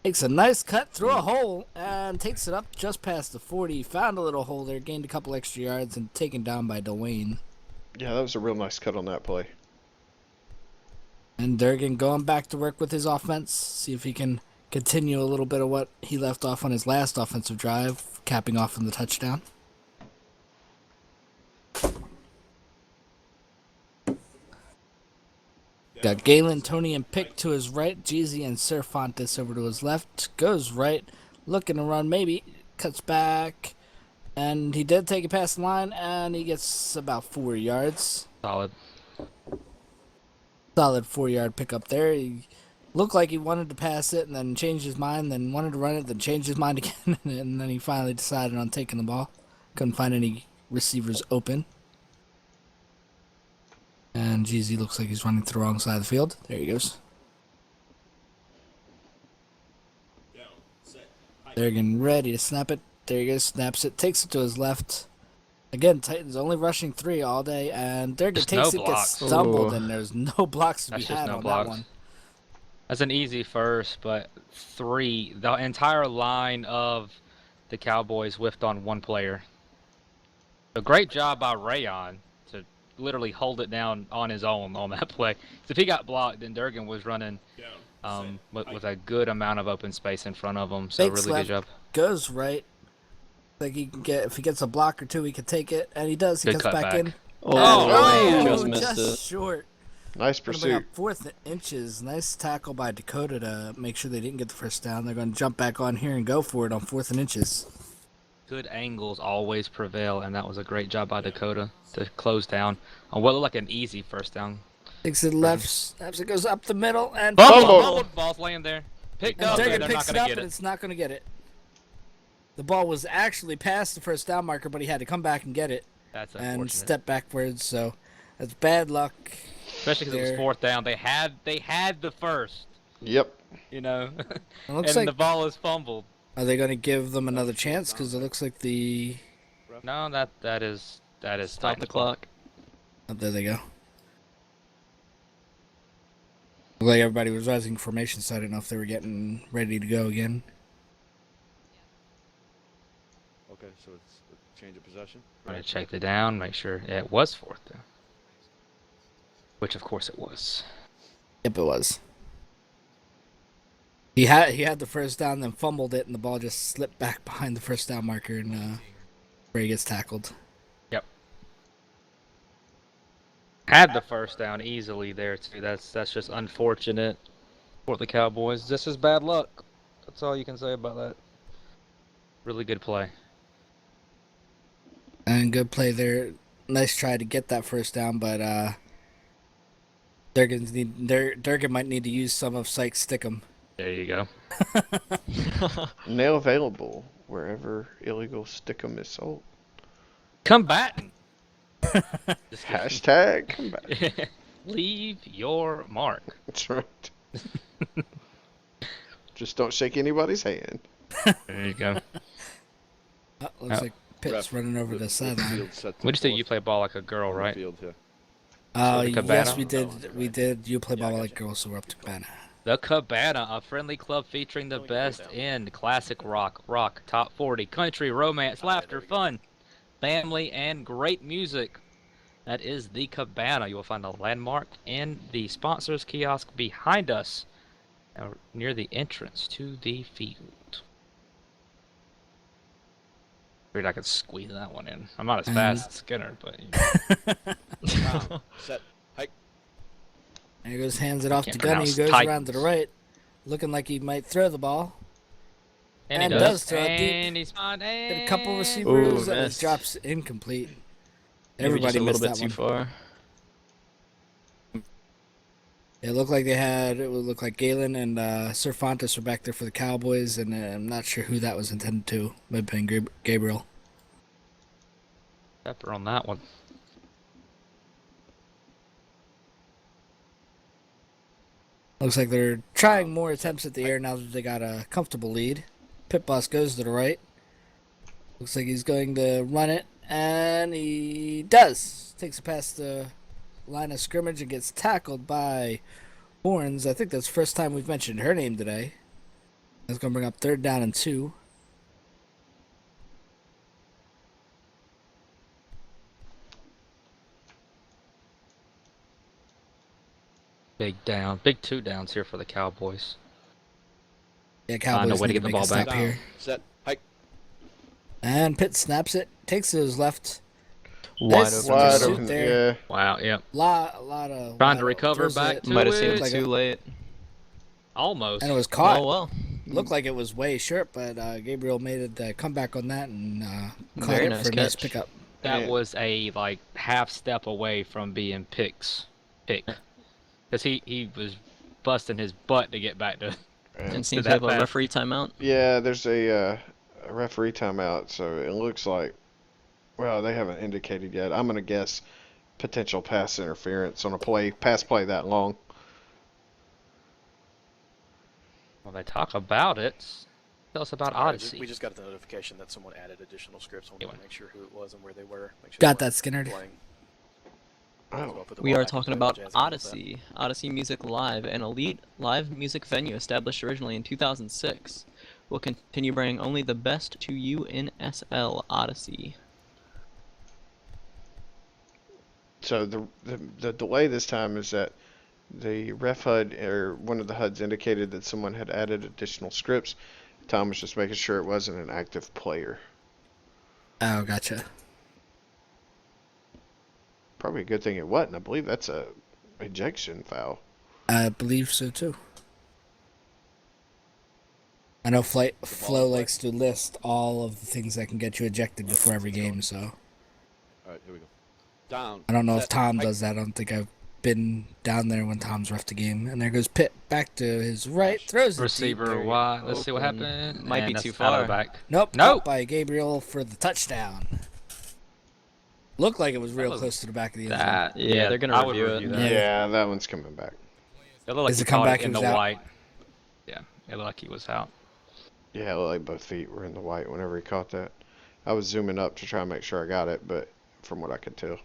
Takes a nice cut through a hole and takes it up just past the 40. Found a little hole there, gained a couple extra yards, and taken down by Dwayne. Yeah, that was a real nice cut on that play. And Durgan going back to work with his offense, see if he can continue a little bit of what he left off on his last offensive drive, capping off on the touchdown. Got Galen, Tony, and Pick to his right. Jeezy and Cervantes over to his left. Goes right. Looking to run, maybe. Cuts back. And he did take it past the line, and he gets about 4 yards. solid. Solid 4-yard pickup there. He looked like he wanted to pass it and then changed his mind, then wanted to run it, then changed his mind again, and then he finally decided on taking the ball. Couldn't find any receivers open. And Jeezy looks like he's running to the wrong side of the field. There he goes. They're getting ready to snap it. There he goes, snaps it, takes it to his left. Again, Titans only rushing 3 all day, and Durgan Just takes no it, gets blocks. stumbled, Ooh. and there's no blocks to be That's just had no on blocks. that one. That's an easy first, but 3, the entire line of the Cowboys whiffed on 1 player. A great job by Rayon to literally hold it down on his own on that play. 'Cause if he got blocked, then Durgan was running with a good amount of open space in front of him. So Big really slap. good job. Goes right. Like he can get, if he gets a block or 2, he can take it, and he does. He Good comes back cutback. in. Oh, Oh, just missed it. short. Nice Gonna bring up pursuit. 4th inches. Nice tackle by Dakota to make sure they didn't get the first down. They're going to jump back on here and go for it on 4th and inches. Good angles always prevail, and that was a great job by Dakota to close down on what looked like an easy first down. Takes it left, snaps it, goes up the middle, and Fumble. Ball's laying there. Picked And up, Durgan and they're not picks it going to up, get and it. it's not going to get it. The ball was actually past the first down marker, but he had to come back and get it That's and unfortunate. step backwards. So that's bad luck. Especially because it was there. 4th down. They had the first, Yep. you know, It looks and like. the ball is fumbled. Are they going to give them another chance? Because it looks like the. No, that is Stop the clock. Oh, there they go. Looked like everybody was rising formation, so I didn't know if they were getting ready to go again. Okay, so it's a change of possession. I'm gonna check the down, make sure it was 4th down. Which of course it was. Yep, it was. He had the first down, then fumbled it, and the ball just slipped back behind the first down marker, and where he gets tackled. Yep. Had the first down easily there too. That's just unfortunate for the Cowboys. This is bad luck. That's all you can say about that. Really good play. And good play there. Nice try to get that first down, but Durgan might need to use some of Sykes' Stickum. There you go. Now available wherever illegal stickum is sold. Combatant. Hashtag combat. Leave your mark. That's right. Just don't shake anybody's hand. There you go. Looks Oh. like Pitt's running over the sideline. What'd you say? You play ball like a girl, right? Field, yeah. So the Yes, Cabana? we did. We did. You play ball like girls, so we're up to Cabana. The Cabana, a friendly club featuring the best in classic rock, top 40, country, romance, laughter, fun, family, and great music. That is the Cabana. You will find a landmark in the sponsors kiosk behind us, near the entrance to the field. Figured I could squeeze that one in. I'm not as fast as Skinner, but you know. Set. Hike. There he goes, hands it off to Can't Gunny, who pronounce goes Titans. around to the right, looking like he might throw the ball. And And he does does. throw it deep. And he's on. Hit a couple Ooh, receivers that missed. drops incomplete. Maybe Everybody just a little missed bit that too one. far. It looked like it would look like Galen and Cervantes were back there for the Cowboys, and I'm not sure who that was intended to. Might have been Gabriel. Pepper on that one. Looks like they're trying more attempts at the air now that they got a comfortable lead. Pit boss goes to the right. Looks like he's going to run it, and he does. Takes it past the line of scrimmage and gets tackled by Horns. I think that's the first time we've mentioned her name today. That's going to bring up 3rd down and 2. Big 2 downs here for the Cowboys. Yeah, Find a Cowboys way to need get to the make a ball stop back. here. Set. Hike. And Pitt snaps it, takes it to his left. Wide Nice open. Wide pursuit open. there. Yeah. Wow, yeah. Lot of Trying to wide- recover throws back it, to Might have seen it. it like too late. Almost. and it was caught. Oh well. Looked like it was way short, but Gabriel made a comeback on that and caught Very it nice for a nice catch. pickup. That Yeah. was a half step away from being pick. Because he was busting his butt to get back to. And seems to that have a fast. referee timeout. Yeah, there's a referee timeout, so it looks like, well, they haven't indicated yet. I'm going to guess potential pass interference on a pass play that long. Well, they talk about it. Tell us about All right, Odyssey. we just got the notification that someone added additional scripts. I wanted Yeah. to make sure who it was and where they were. Make sure Got they that, Skinner. weren't playing. So Oh, I'll put the We ball are back talking into the about Jazz and all that. Odyssey. Odyssey Music Live, an elite live music venue established originally in 2006. Will continue bringing only the best to you in SL Odyssey. so the delay this time is that the ref HUD, or one of the HUDs, indicated that someone had added additional scripts. Tom was just making sure it wasn't an active player. Oh, gotcha. Probably a good thing it wasn't. I believe that's a ejection foul. I believe so too. I know Flo likes to list all of the things that can get you ejected before every game, so All right, here we go. Down. I don't know if Set. Tom Hike. does that. I don't think I've been down there when Tom's ref the game. And there goes Pitt back to his right, throws it deep. Receiver Very wide. Let's see what open. happened. Might be And too that's out of the far. back. Nope, No. caught by Gabriel for the touchdown. Looked like it was real was- close to the back of the end zone. That, Yeah, they're gonna I would review it. that. Yeah, that one's coming back. It looked like Is he the caught comeback it in he the was out? white. Yeah, it looked like he was out. Yeah, it looked like both feet were in the white whenever he caught that. I was zooming up to try and make sure I got it, but from what I could tell.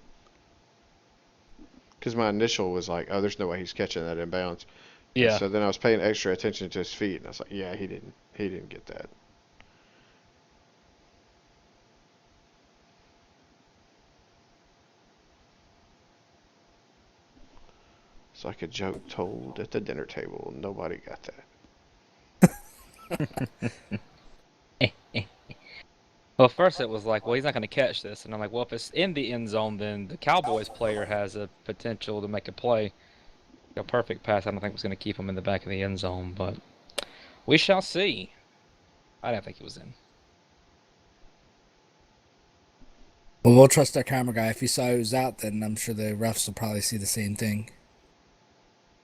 Because my initial was like, oh, there's no way he's catching that in bounds. Yeah. So then I was paying extra attention to his feet, and I was like, yeah, he didn't get that. It's like a joke told at the dinner table. Nobody got that. Well, first it was like, well, he's not going to catch this. And I'm like, well, if it's in the end zone, then the Cowboys player has a potential to make a play. A perfect pass, I don't think was going to keep him in the back of the end zone, but we shall see. I don't think he was in. Well, we'll trust our camera guy. If he saw he was out, then I'm sure the refs will probably see the same thing.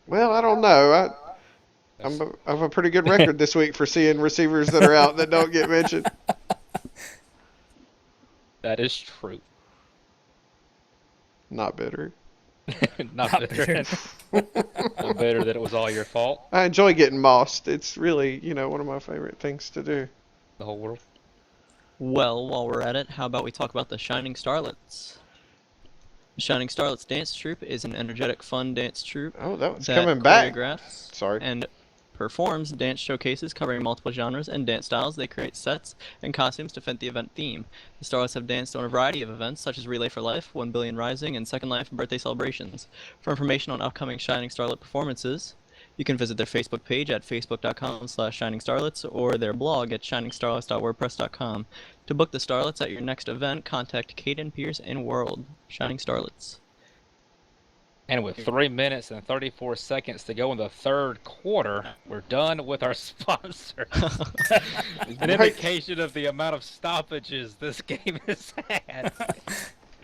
Well, I don't know. I have a pretty good record this week for seeing receivers that are out that don't get mentioned. That is true. Not bitter. Not bitter. I'm bitter that it was all your fault. I enjoy getting mossed. It's really, one of my favorite things to do. The whole world. Well, while we're at it, how about we talk about the Shining Starlets? The Shining Starlets Dance Troupe is an energetic, fun dance troupe Oh, that one's that coming back. choreographs Sorry. and performs dance showcases covering multiple genres and dance styles. They create sets and costumes to fit the event theme. The Starlets have danced on a variety of events such as Relay for Life, 1 Billion Rising, and Second Life and birthday celebrations. For information on upcoming Shining Starlet performances, you can visit their Facebook page at facebook.com/shiningstarlets or their blog at shiningstarlets.wordpress.com. To book the Starlets at your next event, contact Caden Pierce and World Shining Starlets. And with 3 minutes and 34 seconds to go in the third quarter, we're done with our sponsor. An indication of the amount of stoppages this game has had.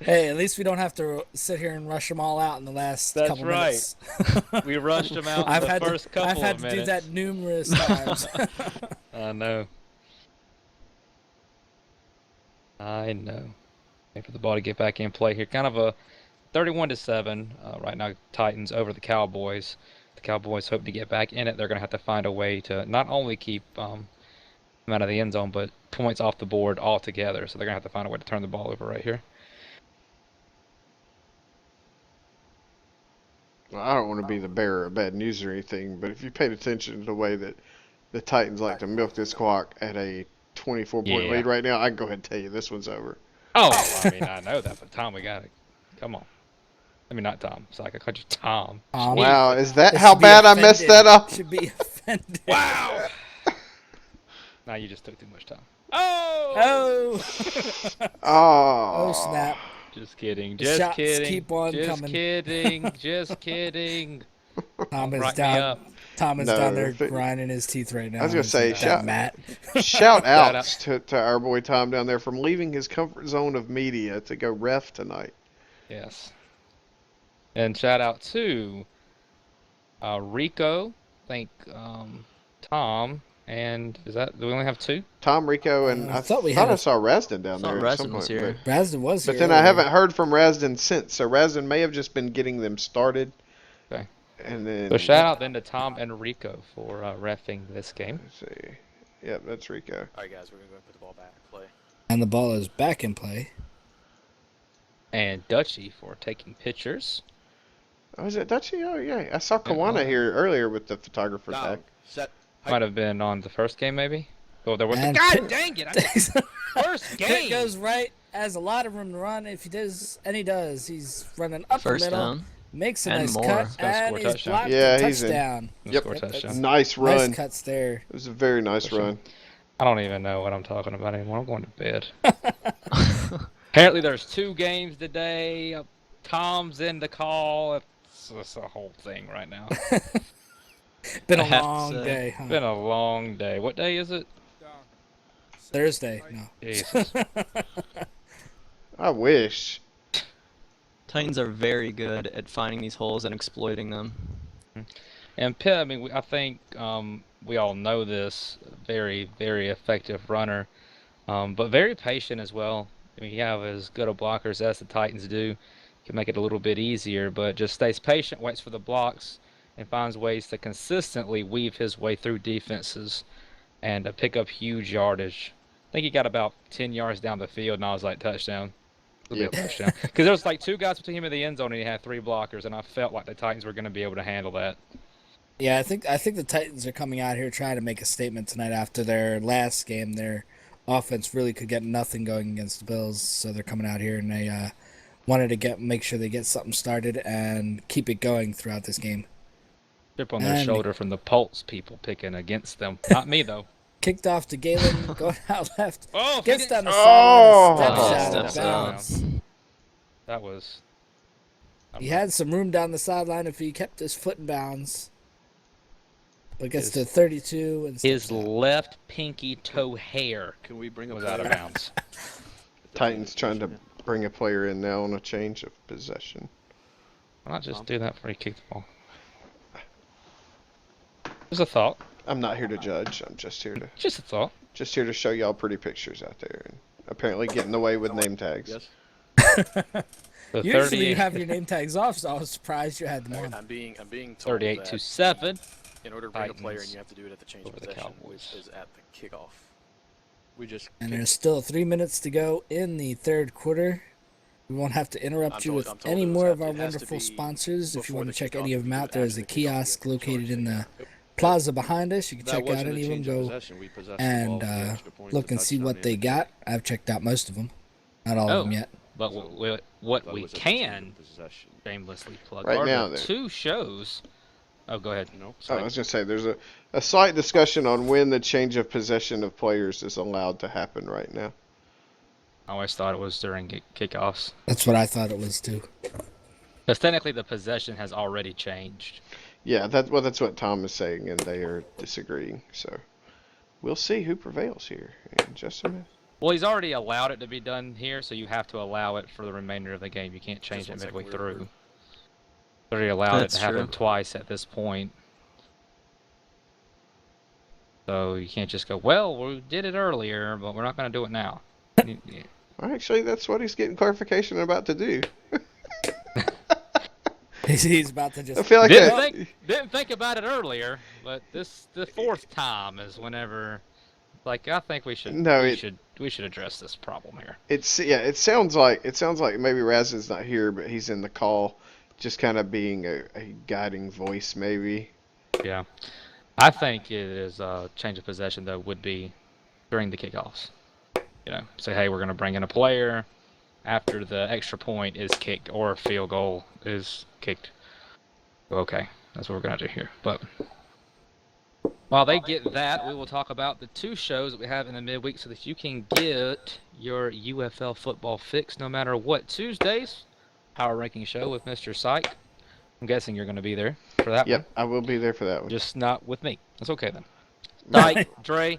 Hey, at least we don't have to sit here and rush them all out in the last That's couple right. minutes. We rushed them out in I've the had first to, couple I've had of to minutes. do that numerous times. I know. I know. Wait for the ball to get back in play here. Kind of a 31-7 right now. Titans over the Cowboys. the Cowboys hope to get back in it, they're going to have to find a way to not only keep them out of the end zone, but points off the board altogether. So they're going to have to find a way to turn the ball over right here. Well, I don't want to be the bearer of bad news or anything, but if you paid attention to the way that the Titans like to milk this clock at a 24-point Yeah. lead right now, I can go ahead and tell you this one's over. Oh, I mean, I know that, but Tom, we got it. Come on. I mean, not Tom. It's like I called you Tom. Wow, is that It how should be bad I messed offended. that up? Should be offended. Wow. Now you just took too much time. Oh! Oh, Oh, snap. Just kidding. The Just shots kidding. keep on just coming. kidding. Just kidding. Tom is Write me down. up. Tom is No, down there if it- grinding his teeth right now. I was gonna He's say, like, that Matt. Shout out. outs to our boy Tom down there from leaving his comfort zone of media to go ref tonight. Yes. And shout out to Rico. I think Tom. And do we only have two? Tom, Rico, and I I thought we thought had I a- saw Rasden down Thought there at some Rasden was point. here. Rasden was But here then I earlier. haven't heard from Rasden since, so Rasden may have just been getting them started. Okay. And then So shout out then to Tom and Rico for reffing this game. let's see. Yep, that's Rico. All right, guys, we're gonna go and put the ball back in play. And the ball is back in play. And Dutchy for taking pictures. Oh, is it Dutchy? Oh, yeah. I saw Yeah, Kawana well- here earlier with the photographer Now, tag. set. Might have been on the first game, maybe. Oh, there was. And God Pitt- dang it! First Pitt game. goes right, has a lot of room to run. If he does, and he does, he's running up First the middle, down. makes a And nice more. cut, He's gonna and score a he's touchdown. blocked Yeah, a he's in. touchdown. Yep. Score a touchdown. Nice run. Nice cuts there. It was a very nice run. I don't even know what I'm talking about anymore. I'm going to bed. Apparently, there's 2 games today. Tom's in the call. It's a whole thing right now. Been I a have to long say- day, huh? Been a long day. What day is it? Thursday. No. Jesus. I wish. Titans are very good at finding these holes and exploiting them. And Pitt, I mean, I think we all know this. Very, very effective runner, but very patient as well. I mean, you have as good a blockers as the Titans do. Can make it a little bit easier, but just stays patient, waits for the blocks, and finds ways to consistently weave his way through defenses and pick up huge yardage. I think he got about 10 yards down the field, and I was like, touchdown. It'll be a touchdown. Because there was like 2 guys between him and the end zone, and he had 3 blockers, and I felt like the Titans were going to be able to handle that. Yeah, I think the Titans are coming out here trying to make a statement tonight after their last game. Their offense really could get nothing going against the Bills, so they're coming out here and they wanted to make sure they get something started and keep it going throughout this game. Chip on their And- shoulder from the Pulse people picking against them. Not me, though. Kicked off to Galen, going out left. Oh, Gets down the Oh! sideline, steps Oh, out of steps bounds. That was... He had some room down the sideline if he kept his foot in bounds. But gets to 32 and His steps out. left pinky toe hair Can we bring a was out of player? bounds. Titans trying to bring a player in now on a change of possession. Why not just do that before he kicked the ball? Just a thought. I'm not here to judge. I'm just here to show y'all pretty pictures out there, and apparently getting away with name tags. Yes. The Usually 38, you have your name tags off, so I was surprised you had them on. I'm being told 38 that to 7. in order to bring a player Titans and you have to do it at the change of over the possession, Cowboys. which is at the kickoff. We just. And there's still 3 minutes to go in the third quarter. We won't have to interrupt I'm you told- with I'm told any it was more at of the- our it has to wonderful be sponsors. If you before want the to check kickoff, any of them because out, there is a after the kickoff, kiosk you have to located in the charge. plaza behind us. You can That check out wasn't a any of them. change of Go possession. We possessed the and ball with the extra point, look the and see touchdown, what and they the got. I've checked out most of them. Not all of them yet. But what That we was a change of can possession. shamelessly plug Right are now, the there- 2 shows. Oh, go ahead. No. Oh, I was gonna say there's a slight discussion on when the change of possession of players is allowed to happen right now. I always thought it was during kickoffs. That's what I thought it was too. Because technically the possession has already changed. Yeah, that's what Tom is saying, and they are disagreeing. So we'll see who prevails here in just a minute. Well, he's already allowed it to be done here, so you have to allow it for the remainder of the game. You can't change Just it one second, midway we're- through. Already allowed That's it to happen true. twice at this point. So you can't just go, well, we did it earlier, but we're not going to do it now. Actually, that's what he's getting clarification about to do. He's about to I just. feel like Didn't think about it earlier, but the fourth time is whenever. Like I think we should No, we should address this problem here. it sounds like maybe Raz's not here, but he's in the call, just kind of being a guiding voice, maybe. Yeah, I think it is change of possession though would be during the kickoffs. You know, say hey, we're gonna bring in a player after the extra point is kicked or field goal is kicked. Okay, that's what we're gonna do here. But while they get that, we will talk about the two shows that we have in the midweek so that you can get your UFL football fix no matter what. Tuesdays, Power Ranking Show with Mr. Syke. I'm guessing you're going to be there for that one. Yep, I will be there for that one. Just not with me. That's okay then. Syke, Dre,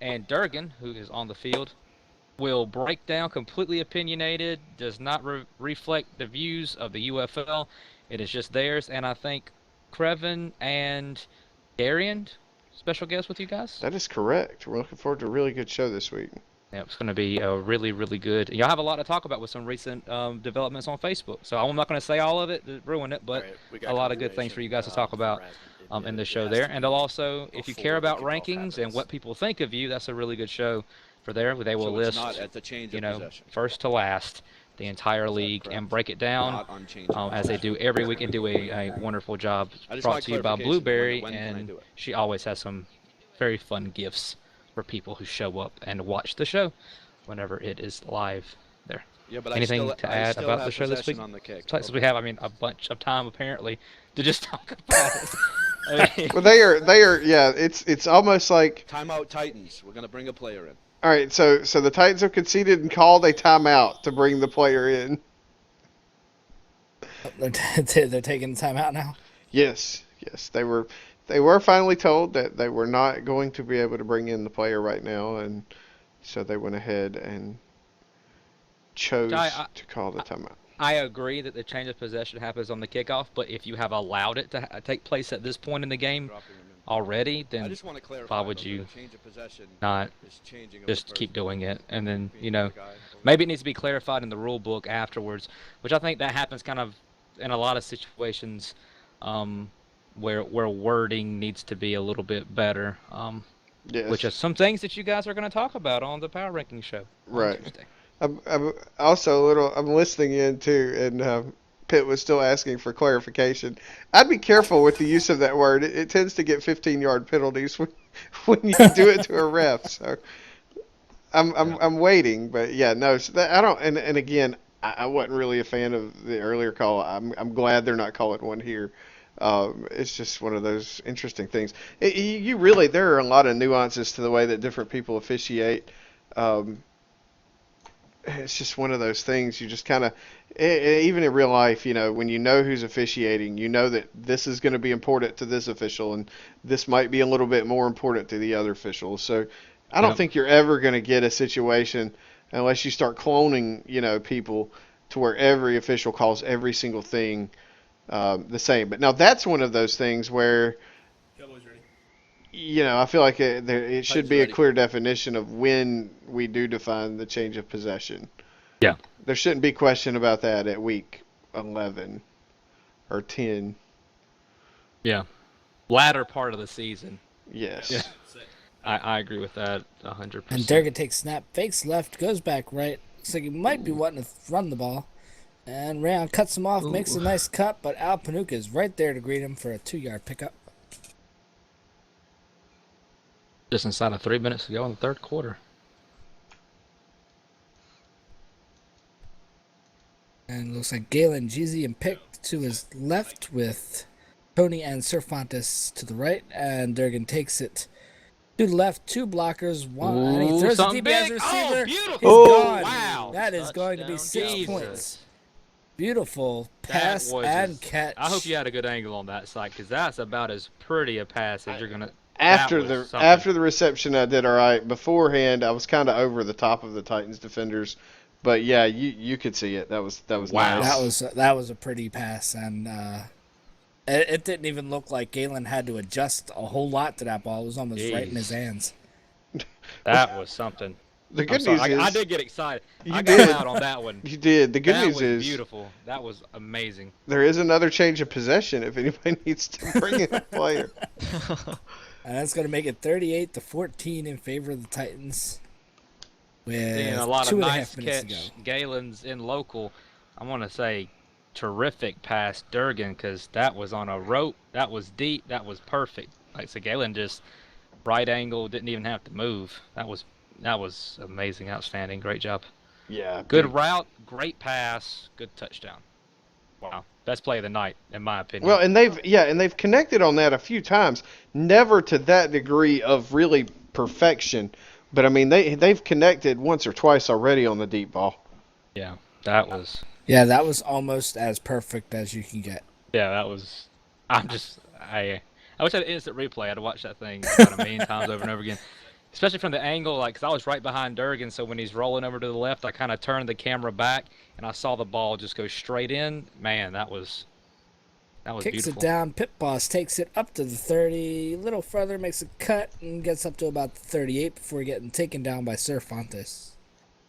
and Durgan, who is on the field, will break down completely opinionated, does not reflect the views of the UFL. It is just theirs, and I think Krevin and Darian, special guest with you guys. That is correct. We're looking forward to a really good show this week. Yeah, it's going to be a really, really good. Y'all have a lot to talk about with some recent developments on Facebook. So I'm not going to say all of it to ruin it, but a lot of good things for you guys to talk about in the show there. And they'll also, if you care about rankings and what people think of you, that's a really good show for there. They will list, first to last, the entire league and break it down as they do every week and do a wonderful job. Brought to you by Blueberry, and she always has some very fun gifts for people who show up and watch the show whenever it is live there. Yeah, but anything to add about the show this week? Since we have, a bunch of time apparently to just talk about it. Well, they are. Yeah, it's almost like timeout Titans. We're gonna bring a player in. All right, so the Titans have conceded and called a timeout to bring the player in. They're taking the timeout now. Yes, they were finally told that they were not going to be able to bring in the player right now, and so they went ahead and chose to call the timeout. I agree that the change of possession happens on the kickoff, but if you have allowed it to take place at this point in the game already, then why would you not just keep doing it? And then, maybe it needs to be clarified in the rule book afterwards, which I think that happens kind of in a lot of situations where wording needs to be a little bit better, yes. Which are some things that you guys are going to talk about on the Power Ranking Show right. on Tuesday. I'm also I'm listening in too, and Pitt was still asking for clarification. I'd be careful with the use of that word. It tends to get 15-yard penalties when you do it to a ref. So I'm waiting, but yeah, no, I don't. And again, I wasn't really a fan of the earlier call. I'm glad they're not calling one here. It's just one of those interesting things. There are a lot of nuances to the way that different people officiate. It's just one of those things you just kind of, even in real life, when you know who's officiating, you know that this is going to be important to this official and this might be a little bit more important to the other officials. So I don't think you're ever going to get a situation unless you start cloning, people to where every official calls every single thing the same. But now that's one of those things where I feel like it should be a clear definition of when we do define the change of possession. Yeah. There shouldn't be question about that at week 11 or 10. Yeah. Latter part of the season. Yes. Yeah. I agree with that 100%. And Durga takes snap, fakes left, goes back right. Looks like he might be wanting to run the ball. And Rayon cuts him off, makes a nice cut, but Al Panuka is right there to greet him for a 2-yard pickup. Just inside of 3 minutes to go in the third quarter. And looks like Galen, Jeezy, and Pick to his left with Tony and Cervantes to the right. And Durgan takes it to the left, 2 blockers, one, and he throws it deep as a receiver. Oh, beautiful. He's gone. Wow. That is going to be 6 points. Beautiful pass and catch. I hope you had a good angle on that side, because that's about as pretty a pass as you're going to. After the reception, I did all right. Beforehand, I was kind of over the top of the Titans defenders, but yeah, you could see it. That was wow. Nice. That was a pretty pass, and it didn't even look like Galen had to adjust a whole lot to that ball. It was almost right in his hands. That was something. The I'm good sorry, news is I did get excited. you I got did. loud on that one. You did. The good That news was is beautiful. That was amazing. there is another change of possession if anybody needs to bring in a player. And that's going to make it 38-14 in favor of the Titans. Seeing With a lot of 2.5 nice minutes to go. catch. Galen's in local. I want to say terrific pass, Durgan, because that was on a rope. That was deep. That was perfect. Like so, Galen just right angle, didn't even have to move. That was amazing, outstanding, great job. Yeah. Good big. route, great pass, good touchdown. Wow, best play of the night, in my opinion. Well, and they've connected on that a few times. Never to that degree of really perfection, but I mean they've connected once or twice already on the deep ball. Yeah, that was. Yeah, that was almost as perfect as you can get. Yeah, that was. I wish I had instant replay. I'd watch that thing about a million times over and over again. Especially from the angle, like, because I was right behind Durgan, so when he's rolling over to the left, I kind of turned the camera back, and I saw the ball just go straight in. Man, that was Kicks beautiful. it down. Pit Boss takes it up to the 30. A little further, makes a cut, and gets up to about the 38 before getting taken down by Cervantes.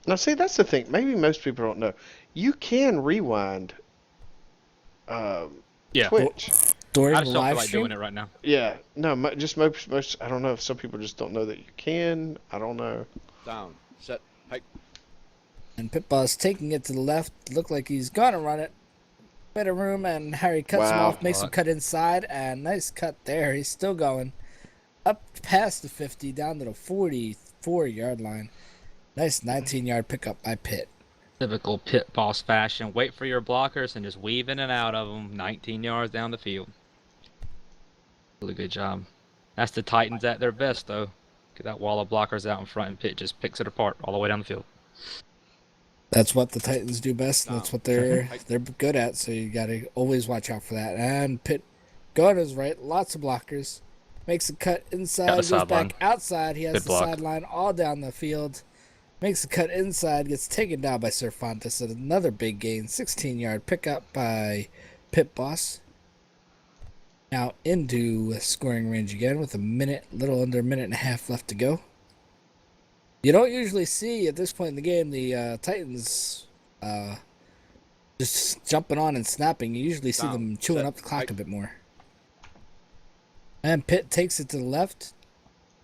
Now, see, that's the thing. Maybe most people don't know. You can rewind Yeah. Twitch. During I the just don't live feel like stream, doing it right now. Yeah. No, just most. I don't know if some people just don't know that you can. I don't know. Down. Set. Hike. and Pit Boss taking it to the left. Looked like he's gonna run it. Bit of room, and Harry cuts him Wow. off, makes him cut inside, and nice cut there. He's still going up past the 50, down to the 44-yard line. Nice 19-yard pickup by Pitt. Typical Pit Boss fashion. Wait for your blockers and just weave in and out of them. 19 yards down the field. Really good job. That's the Titans at their best, though. Get that wall of blockers out in front, and Pitt just picks it apart all the way down the field. That's what the Titans do best, and that's what they're good at, so you got to always watch out for that. And Pitt going to his right, lots of blockers. Makes a cut inside, goes sideline. back outside. He has Good the block. sideline all down the field. Makes a cut inside, gets taken down by Cervantes at another big gain. 16-yard pickup by Pit Boss. Now into scoring range again with little under a minute and a half left to go. You don't usually see at this point in the game the Titans just jumping on and snapping. You usually see them chewing up the clock a bit more. And Pitt takes it to the left.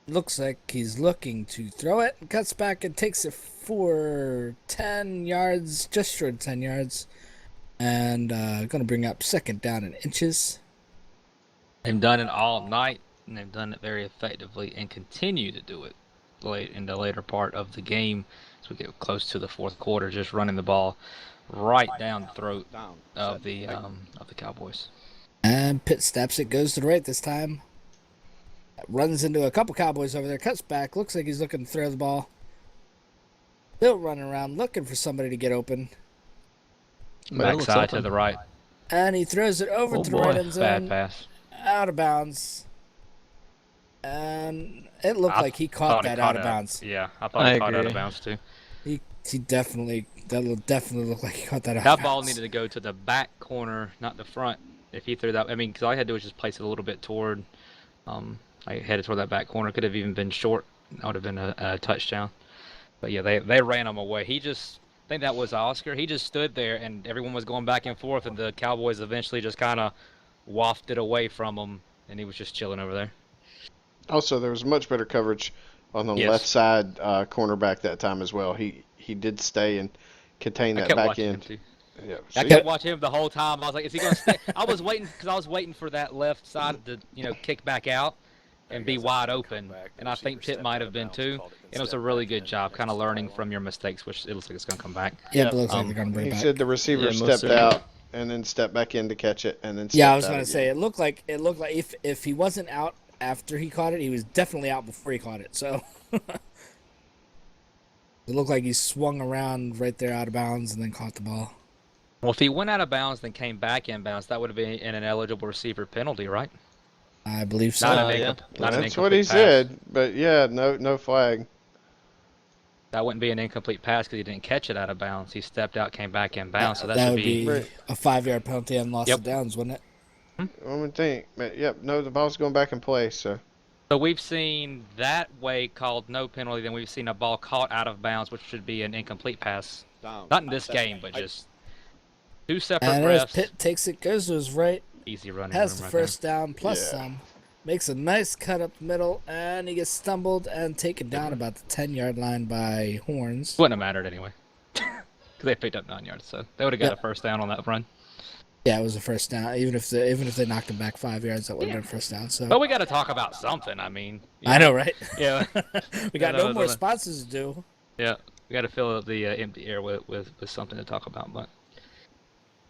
Looks like he's looking to throw it. Cuts back and takes it for 10 yards, just short of 10 yards. And going to bring up second down in inches. They've done it all night, and they've done it very effectively and continue to do it late in the later part of the game as we get close to the fourth quarter, just running the ball right down the throat of the Cowboys. And Pitt steps it, goes to the right this time. Runs into a couple Cowboys over there, cuts back, looks like he's looking to throw the ball. Still running around, looking for somebody to get open. Backside to the right. And he throws it over to the right end zone. Bad pass. Out of bounds. And it looked like he caught that out of bounds. Yeah, I thought he caught out of bounds too. He definitely looked like he caught that out of bounds. That ball needed to go to the back corner, not the front. If he threw that, I mean, because all I had to do was just place it a little bit toward, I headed toward that back corner. Could have even been short. That would have been a touchdown. But yeah, they ran him away. I think that was Oscar. He just stood there, and everyone was going back and forth, and the Cowboys eventually just kind of wafted away from him, and he was just chilling over there. Also, there was much better coverage on the left side cornerback that time as well. He did stay and contain that back end. Yeah, I kept watching him the whole time. I was like, is he going to stay? I was waiting for that left side to, kick back out and be wide open. And I think Pitt might have been too. And it was a really good job, kind of learning from your mistakes, which it looks like it's going to come back. Yeah, it looks like they're going to bring it He back. said the receiver stepped out and then stepped back in to catch it, and then I was going to say it looked like if he wasn't out after he caught it, he was definitely out before he caught it. So it looked like he swung around right there out of bounds and then caught the ball. Well, if he went out of bounds and came back in bounds, that would have been an ineligible receiver penalty, right? I believe so. That's what he said, but yeah, no flag. That wouldn't be an incomplete pass because he didn't catch it out of bounds. He stepped out, came back in bounds, so that should would be a 5-yard penalty and loss of downs, wouldn't it? I would think, but the ball's going back in play, so. So we've seen that way called no penalty, then we've seen a ball caught out of bounds, which should be an incomplete pass. Down. Not in this Set. game, but Hike. just 2 separate And there's refs. Pitt takes it, goes to his right, Easy running has room the right first down plus Yeah. some. Makes a nice cut up the middle, and he gets stumbled and taken down about the 10-yard line by Horns. there. Wouldn't have mattered anyway. Because they picked up 9 yards, so they would have got Yep. a first down on that run. Yeah, it was a first down. Even if they knocked him back 5 yards, that would have been a first down. So But we got to talk about something. I mean, I know, right? Yeah. We got Yeah, no no, more no. sponsors to do. Yeah, we got to fill up the empty air with something to talk about. But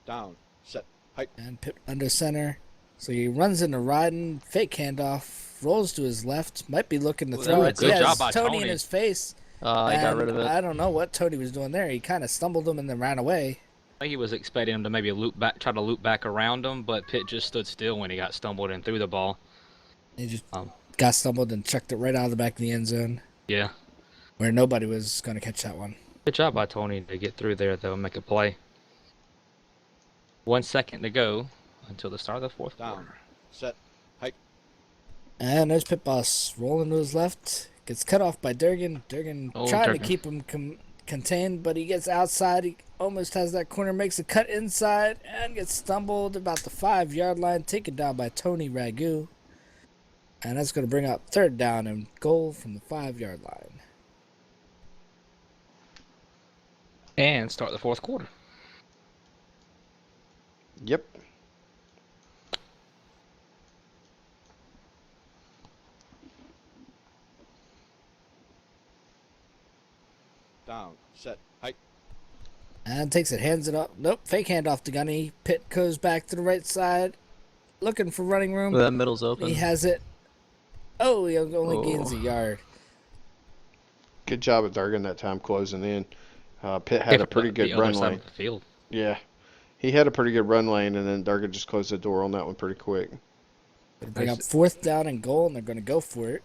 Down. Set. Hike. And Pitt under center. So he runs into Ryden, fake handoff, rolls to his left, might be looking to Ooh, throw that it. was good He has job by Tony in Tony. his face. He got rid of and it. I don't know what Tony was doing there. He kind of stumbled him and then ran away. I think he was expecting him to maybe try to loop back around him, but Pitt just stood still when he got stumbled and threw the ball. He just Um, got stumbled and chucked it right out of the back of the end zone Yeah, where nobody was going to catch that one. good job by Tony to get through there though and make a play. 1 second to go until the start of the fourth Down. quarter. Set. Hike. And there's Pit Boss rolling to his left. Gets cut off by Durgan. Durgan Oh, trying to Durgan. keep him contained, but he gets outside. He almost has that corner, makes a cut inside, and gets stumbled about the 5-yard line, taken down by Tony Ragu. And that's going to bring up third down and goal from the 5-yard line. And start the fourth quarter. Yep. Down. Set. Hike. And takes it, hands it up. Nope, fake handoff to Gunny. Pitt goes back to the right side, looking for running room. That middle's open. He has it. Oh, he only gains a Oh. yard. Good job at Durgan that time closing in. Pitt had a pretty good the other run side lane. of the field. Yeah. He had a pretty good run lane, and then Durgan just closed the door on that one pretty quick. Gonna bring up fourth down and goal, and they're going to go for it.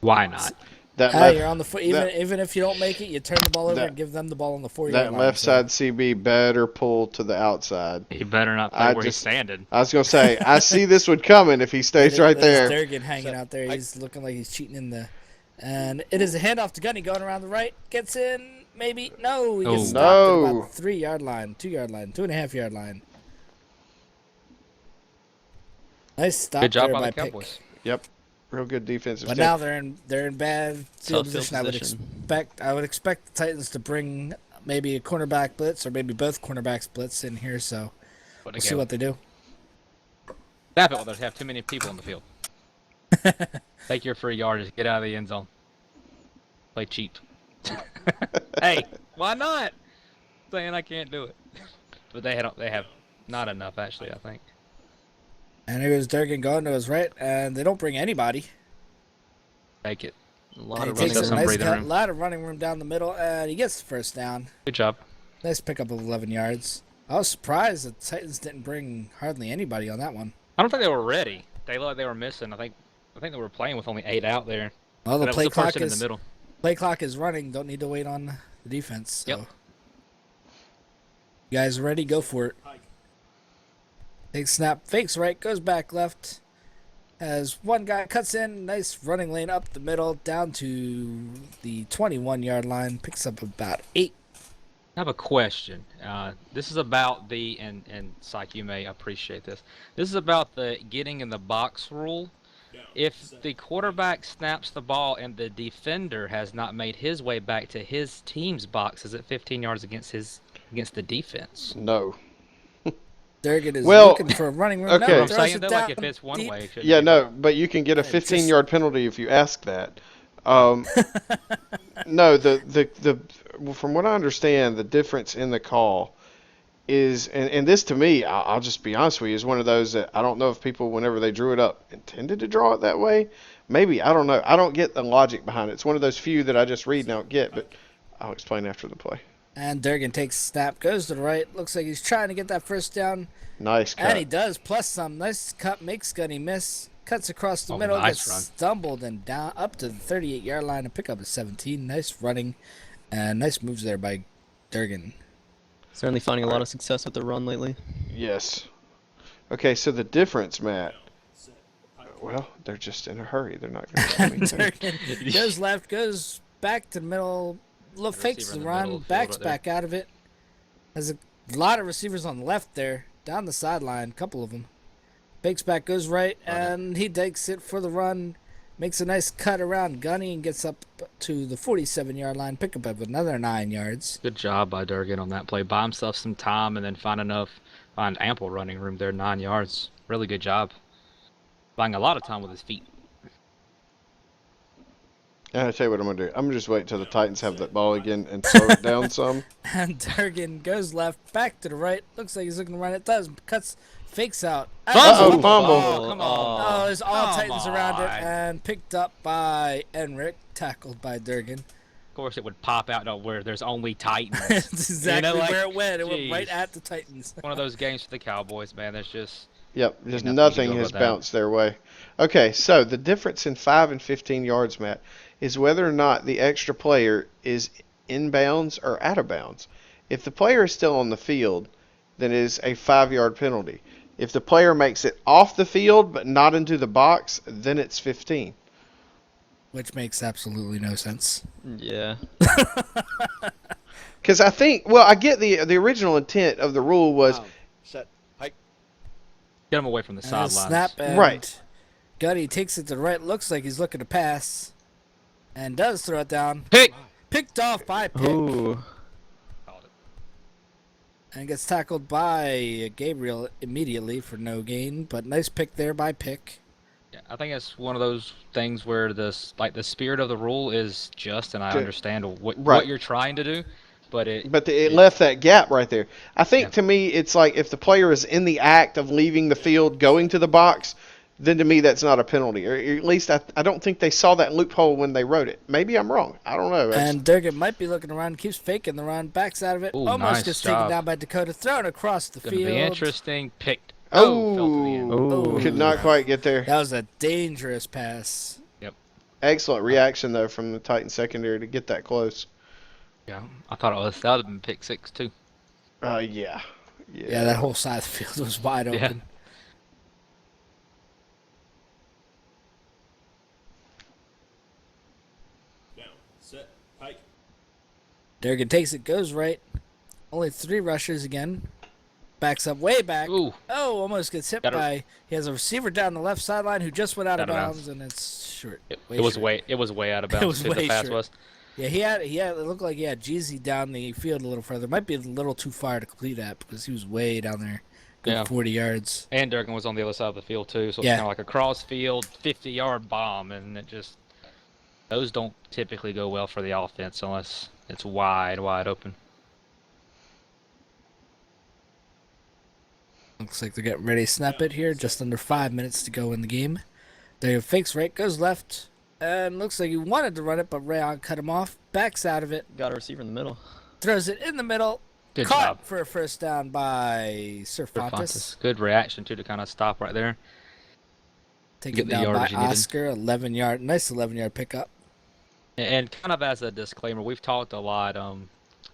Why not? That Ah, left, you're on the foot. Even if you don't make it, you turn the ball over that- and give them the ball on the 4-yard that line. left So side CB better pull to the outside. He better not play I where he's just- standing. I was gonna say, I see this one coming if he stays right there's there. Durgan hanging out there. He's looking like he's cheating in the. And it is a handoff to Gunny going around the right. Gets in, maybe. No, he gets Oh. stopped at No. about the 3-yard line, 2-yard line, 2.5-yard line. Nice stop Good job there by the Pick. Cowboys. Yep, real good defensive. But step. now they're in bad field Tough field position. position. I would expect the Titans to bring maybe a cornerback blitz or maybe both cornerbacks blitz in here. So But we'll see what they do. Snap it while they have too many people on the field. Take your free yardage. Get out of the end zone. Play cheap. Hey, why not? Saying I can't do it. But they have not enough actually. I think. And here goes Durgan going to his right, and they don't bring anybody. Take it. A lot And of he takes running a some room. nice breathing cut, room. lot of running room down the middle, and he gets the first down. Good job. Nice pickup of 11 yards. I was surprised that the Titans didn't bring hardly anybody on that one. I don't think they were ready. They looked like they were missing. I think they were playing with only 8 out there. Well, That the was play the clock person in the is middle. running. Don't need to wait on the defense. So. Yep. You guys ready? Go for it. Takes snap, fakes right, goes back left. As one guy cuts in, nice running lane up the middle, down to the 21-yard line. Picks up about 8. I have a question. This is about and Psych, you may appreciate this. This is about the getting in the box rule. If the quarterback snaps the ball and the defender has not made his way back to his team's box, is it 15 yards against the defense? No. Durgan is Well, looking for a running room. okay. No, I'm throws saying it that like down if it's one deep. way, it shouldn't Yeah, be. no, but you can get a Hey, 15-yard penalty if you ask that. No, the from what I understand, the difference in the call is, and this to me, I'll just be honest with you, is one of those that I don't know if people, whenever they drew it up, intended to draw it that way. Maybe, I don't know. I don't get the logic behind it. It's one of those few that I just read and I don't get, but I'll explain after the play. And Durgan takes a snap, goes to the right. Looks like he's trying to get that first down. Nice cut. And he does, plus some. Nice cut, makes Gunny miss. Cuts across the middle, nice gets run. stumbled and down up to the 38-yard line and pick up a 17. Nice running and nice moves there by Durgan. Certainly finding a lot of success with the run lately. Yes. Okay, so the difference, Matt. Well, they're just in a hurry. They're not going to let me think. Durkin goes left, goes back to the middle, fakes receiver in the the middle run, of the field backs right there. back out of it. Has a lot of receivers on the left there, down the sideline, a couple of them. Fakes back, goes right, and he takes it for the run. Makes a nice cut around Gunny and gets up to the 47-yard line. Pick up of another 9 yards. Good job by Durgan on that play. Buy himself some time and then find ample running room there, 9 yards. Really good job. Buying a lot of time with his feet. And I tell you what I'm going to do. I'm going to just wait until the Titans have that ball again and slow it down some. And Durgan goes left, back to the right. Looks like he's looking to run it. Does. Cuts, fakes out. Uh-oh, fumble. Oh, come on. Oh, there's all Come Titans around it on. and picked up by Enric, tackled by Durgan. Of course, it would pop out where there's only Titans. That's exactly like, where it went. It went jeez. right at the Titans. One of those games for the Cowboys, man. There's just Yep, just Nothing nothing to go has about that. bounced their way. Okay, so the difference in 5 and 15 yards, Matt, is whether or not the extra player is in bounds or out of bounds. If the player is still on the field, then it is a 5-yard penalty. If the player makes it off the field but not into the box, then it's 15. Which makes absolutely no sense. Yeah. Because I think, well, I get the original intent of the rule was Set. Hike. get him away from the And sidelines. snap and Right. Gunny takes it to the right. Looks like he's looking to pass. And does throw it down. Pick! Picked off by Pick. Ooh. And gets tackled by Gabriel immediately for no gain. But nice pick there by Pick. Yeah, I think it's one of those things where the spirit of the rule is just, and I Good. understand Right. what you're trying to do, but it left that gap right there. I think Yeah. to me, it's like if the player is in the act of leaving the field, going to the box, then to me that's not a penalty. Or at least I don't think they saw that loophole when they wrote it. Maybe I'm wrong. I don't know. And Durgan might be looking around, keeps faking the run, backs out of it, Ooh, almost nice gets job. taken down by Dakota, thrown across the gonna field. be interesting. Picked. Oh. Fell to the end. Ooh. Could not quite get there. That was a dangerous pass. Excellent reaction though from the Titan secondary to get that close. Yeah, I thought that would have been pick 6 too. Yeah. Yeah, that whole side of the field was wide open. Yeah. Set. Hike. Durgan takes it, goes right. Only 3 rushers again. Backs up way back. Ooh, Oh, almost gets hit Got it. by. He has a receiver down the left sideline who just went out of Out of bounds, and it's short. it Way was short. way out of bounds. was too, way the pass short. was. Yeah, he had. It looked like he had Jeezy down the field a little further. Might be a little too far to complete that because he was way down there, good Yeah. 40 yards. And Durgan was on the other side of the field too, so it's Yeah. kind of like a cross field, 50-yard bomb, and it just those don't typically go well for the offense unless it's wide open. Looks like they're getting ready to snap it here. Just under 5 minutes to go in the game. They fakes right, goes left, and looks like he wanted to run it, but Rayon cut him off. Backs out of it, Got a receiver in the middle. throws it in the middle. Good Caught job, for a first down by Cervantes. Good reaction too to kind of stop right there. Taken Get the down by yardage you needed. Oscar. 11-yard, nice 11-yard pickup. And kind of as a disclaimer, we've talked a lot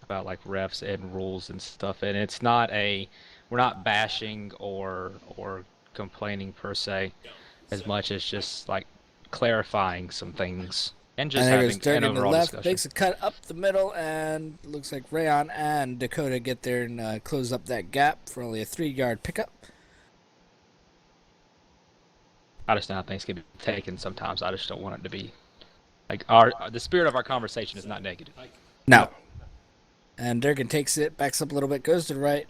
about like refs and rules and stuff, and it's not we're not bashing or complaining per se, as much as just like clarifying some things and just And there goes having an Durgan to the overall left, discussion. makes a cut up the middle, and looks like Rayon and Dakota get there and close up that gap for only a 3-yard pickup. I understand how things can be taken sometimes. I just don't want it to be like the spirit of our conversation is not negative. No. And Durgan takes it, backs up a little bit, goes to the right,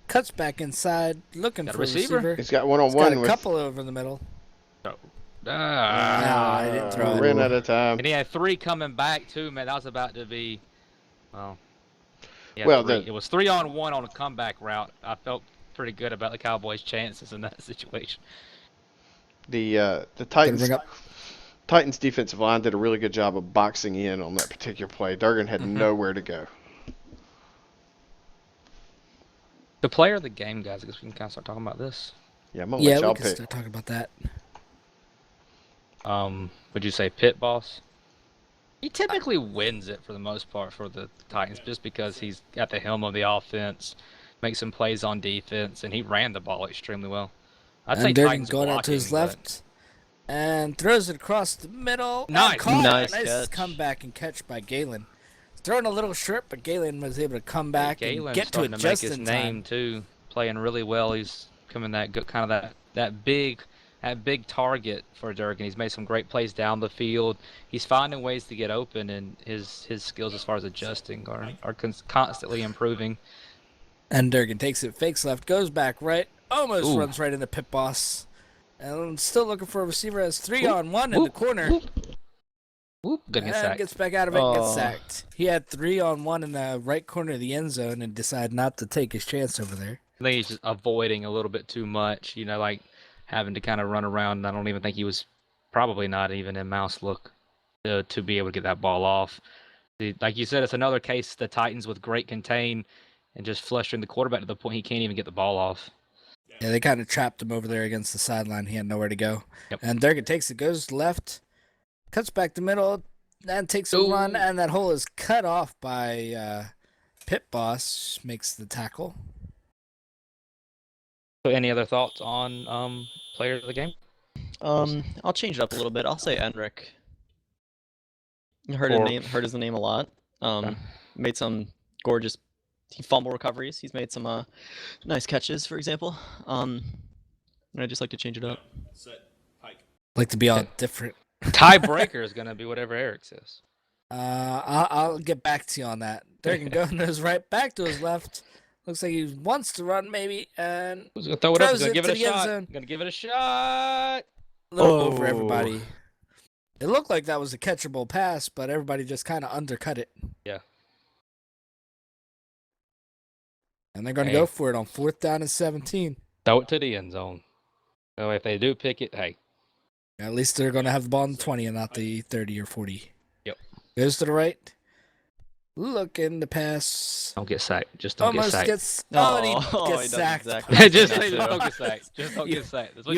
cuts back inside, looking Got a for a receiver? receiver. He's got He's got one-on-one a with. couple over the middle. So, I didn't throw it. Ran out of time. and he had 3 coming back too, man. That was about to be, well. he had Well, 3. the- It was 3-on-1 on a comeback route. I felt pretty good about the Cowboys' chances in that situation. The Gonna Titans bring up. Titans defensive line did a really good job of boxing in on that particular play. Durgan had nowhere to go. The player of the game, guys. I guess we can kind of start talking about this. Yeah, I'm gonna Yeah, let we y'all can pick. start talking about that. Would you say Pitt, boss? He typically wins it for the most part for the Titans, just because he's at the helm of the offense. make some plays on defense, and he ran the ball extremely well. I'd say And Durkin Titans going out to blocking, his but left and throws it across the middle. Nice. And caught. Nice Nice catch. comeback and catch by Galen. Throwing a little short, but Galen was able to come hey, back and Galen's get to starting it to make just his in name time. too, playing really well. He's coming that good, kind of that big target for Durkin. He's made some great plays down the field. He's finding ways to get open, and his skills as far as adjusting are constantly improving. And Durkin takes it, fakes left, goes back right, almost Ooh. runs right into Pit Boss. And still looking for a receiver. Has 3-on-1 in the Whoop, corner. Whoop, gonna get And sacked. gets back out of it and gets Oh. sacked. He had 3-on-1 in the right corner of the end zone and decided not to take his chance over there. I think he's just avoiding a little bit too much, like having to kind of run around. I don't even think he was probably not even in mouse look to be able to get that ball off. Like you said, it's another case the Titans with great contain and just flushing the quarterback to the point he can't even get the ball off. Yeah, they kind of trapped him over there against the sideline. He had nowhere to go. Yep. And Durkin takes it, goes left, cuts back the middle, and takes a Ooh. run, and that hole is cut off by Pit Boss, makes the tackle. So any other thoughts on player of the game? I'll change it up a little bit. I'll say Enric. Heard his name a lot. Made some gorgeous fumble recoveries. He's made some nice catches, for example. And I just like to change it up. Like to be all different. Tiebreaker is going to be whatever Eric says. I'll get back to you on that. Durkin goes right back to his left. Looks like he wants to run, maybe, and Who's going to throw it up? He's throws going to it give it to a the end shot. zone. Going to give it a shot. a little Oh. over everybody. It looked like that was a catchable pass, but everybody just kind of undercut it. Yeah. And they're going to Hey. go for it on 4th down and 17. Throw it to the end zone. So if they do pick it, hey. At least they're going to have the ball in the 20 and not the 30 or 40. Yep. Goes to the right. Looking to pass. Don't get sacked. Just don't Almost get sacked. gets. Oh, and he he gets does sacked. exactly just that say too. don't get sacked. Just don't You- get sacked. That's what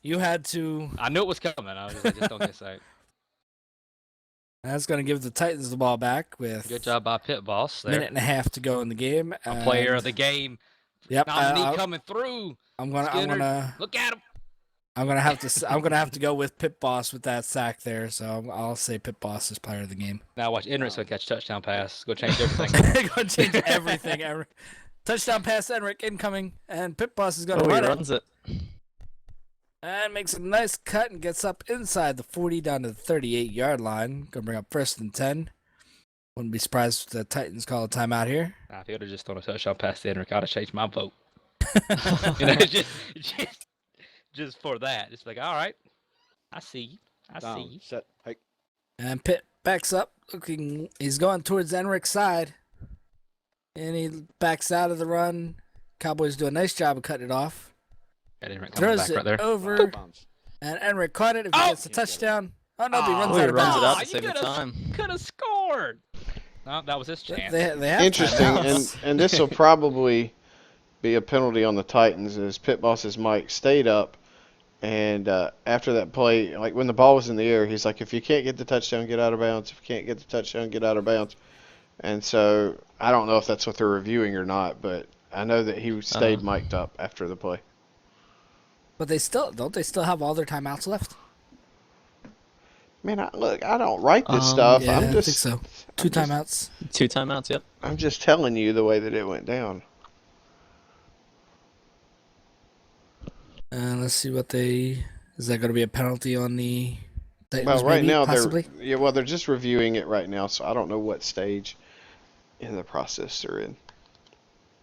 You had to. I knew it was coming. I was just like, just don't get sacked. That's going to give the Titans the ball back with Good job by Pit Boss a there. minute and a half to go in the game. A player and- of the game. Yep. Nominee coming through. I'm gonna Look at him. have to go with Pit Boss with that sack there. So I'll say Pit Boss is player of the game. Now watch Enric's gonna catch a touchdown pass. Go change everything. Gonna change everything. Touchdown pass, Enric incoming, and Pit Boss is gonna Oh, he run it runs it. and makes a nice cut and gets up inside the 40 down to the 38-yard line. Gonna bring up 1st and 10. Wouldn't be surprised if the Titans call a timeout here. Nah, if he would have just thrown a touchdown pass to Enric, I'd have changed my vote. Just for that. Just like, all right, I see you. I see Down, you. set, hike. And Pitt backs up, looking. He's going towards Enric's side, and he backs out of the run. Cowboys do a nice job of cutting it off. Got Enric coming Throws back it right there. over, Bounce. and Enric caught it. If he Oh! gets a touchdown, oh no, he Oh, runs he out of runs it bounds. out to you save the could've- time. Could have scored. No, that was his chance. They have Interesting, timeouts. and this will probably be a penalty on the Titans as Pit Boss's Mike stayed up, and after that play, like when the ball was in the air, he's like, if you can't get the touchdown, get out of bounds. If you can't get the touchdown, get out of bounds. And so I don't know if that's what they're reviewing or not, but I know that he stayed mic'd up after the play. But they still have all their timeouts left. Man, I don't write this Um, stuff. Yeah, I'm I just think so. 2 timeouts. 2 timeouts, yep. I'm just telling you the way that it went down. And let's see what they. Is that going to be a penalty on the Titans? Well, right maybe, now possibly? they're just reviewing it right now, so I don't know what stage in the process they're in.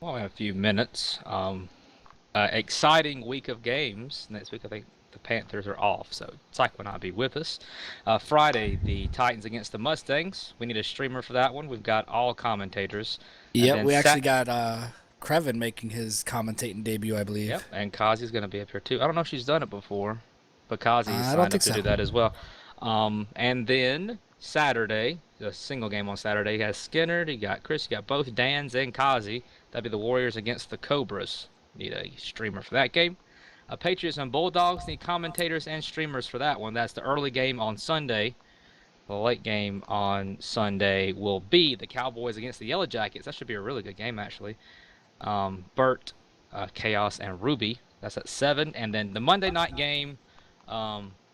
Well, we have a few minutes. Exciting week of games. Next week, I think the Panthers are off, so Psych will not be with us. Friday, the Titans against the Mustangs. We need a streamer for that one. We've got all commentators. Yeah, then we actually got Krevin making his commentating debut, I believe. Yep, and Kazi's going to be up here too. I don't know if she's done it before, but Kazi I don't signed up think to so. do that as well. And then Saturday, the single game on Saturday, you got Skinner, you got Chris, you got both Dans and Kazi. That'd be the Warriors against the Cobras. Need a streamer for that game. Patriots and Bulldogs need commentators and streamers for that one. That's the early game on Sunday. The late game on Sunday will be the Cowboys against the Yellow Jackets. That should be a really good game, actually. Bert, Chaos, and Ruby. That's at 7. And then the Monday night game,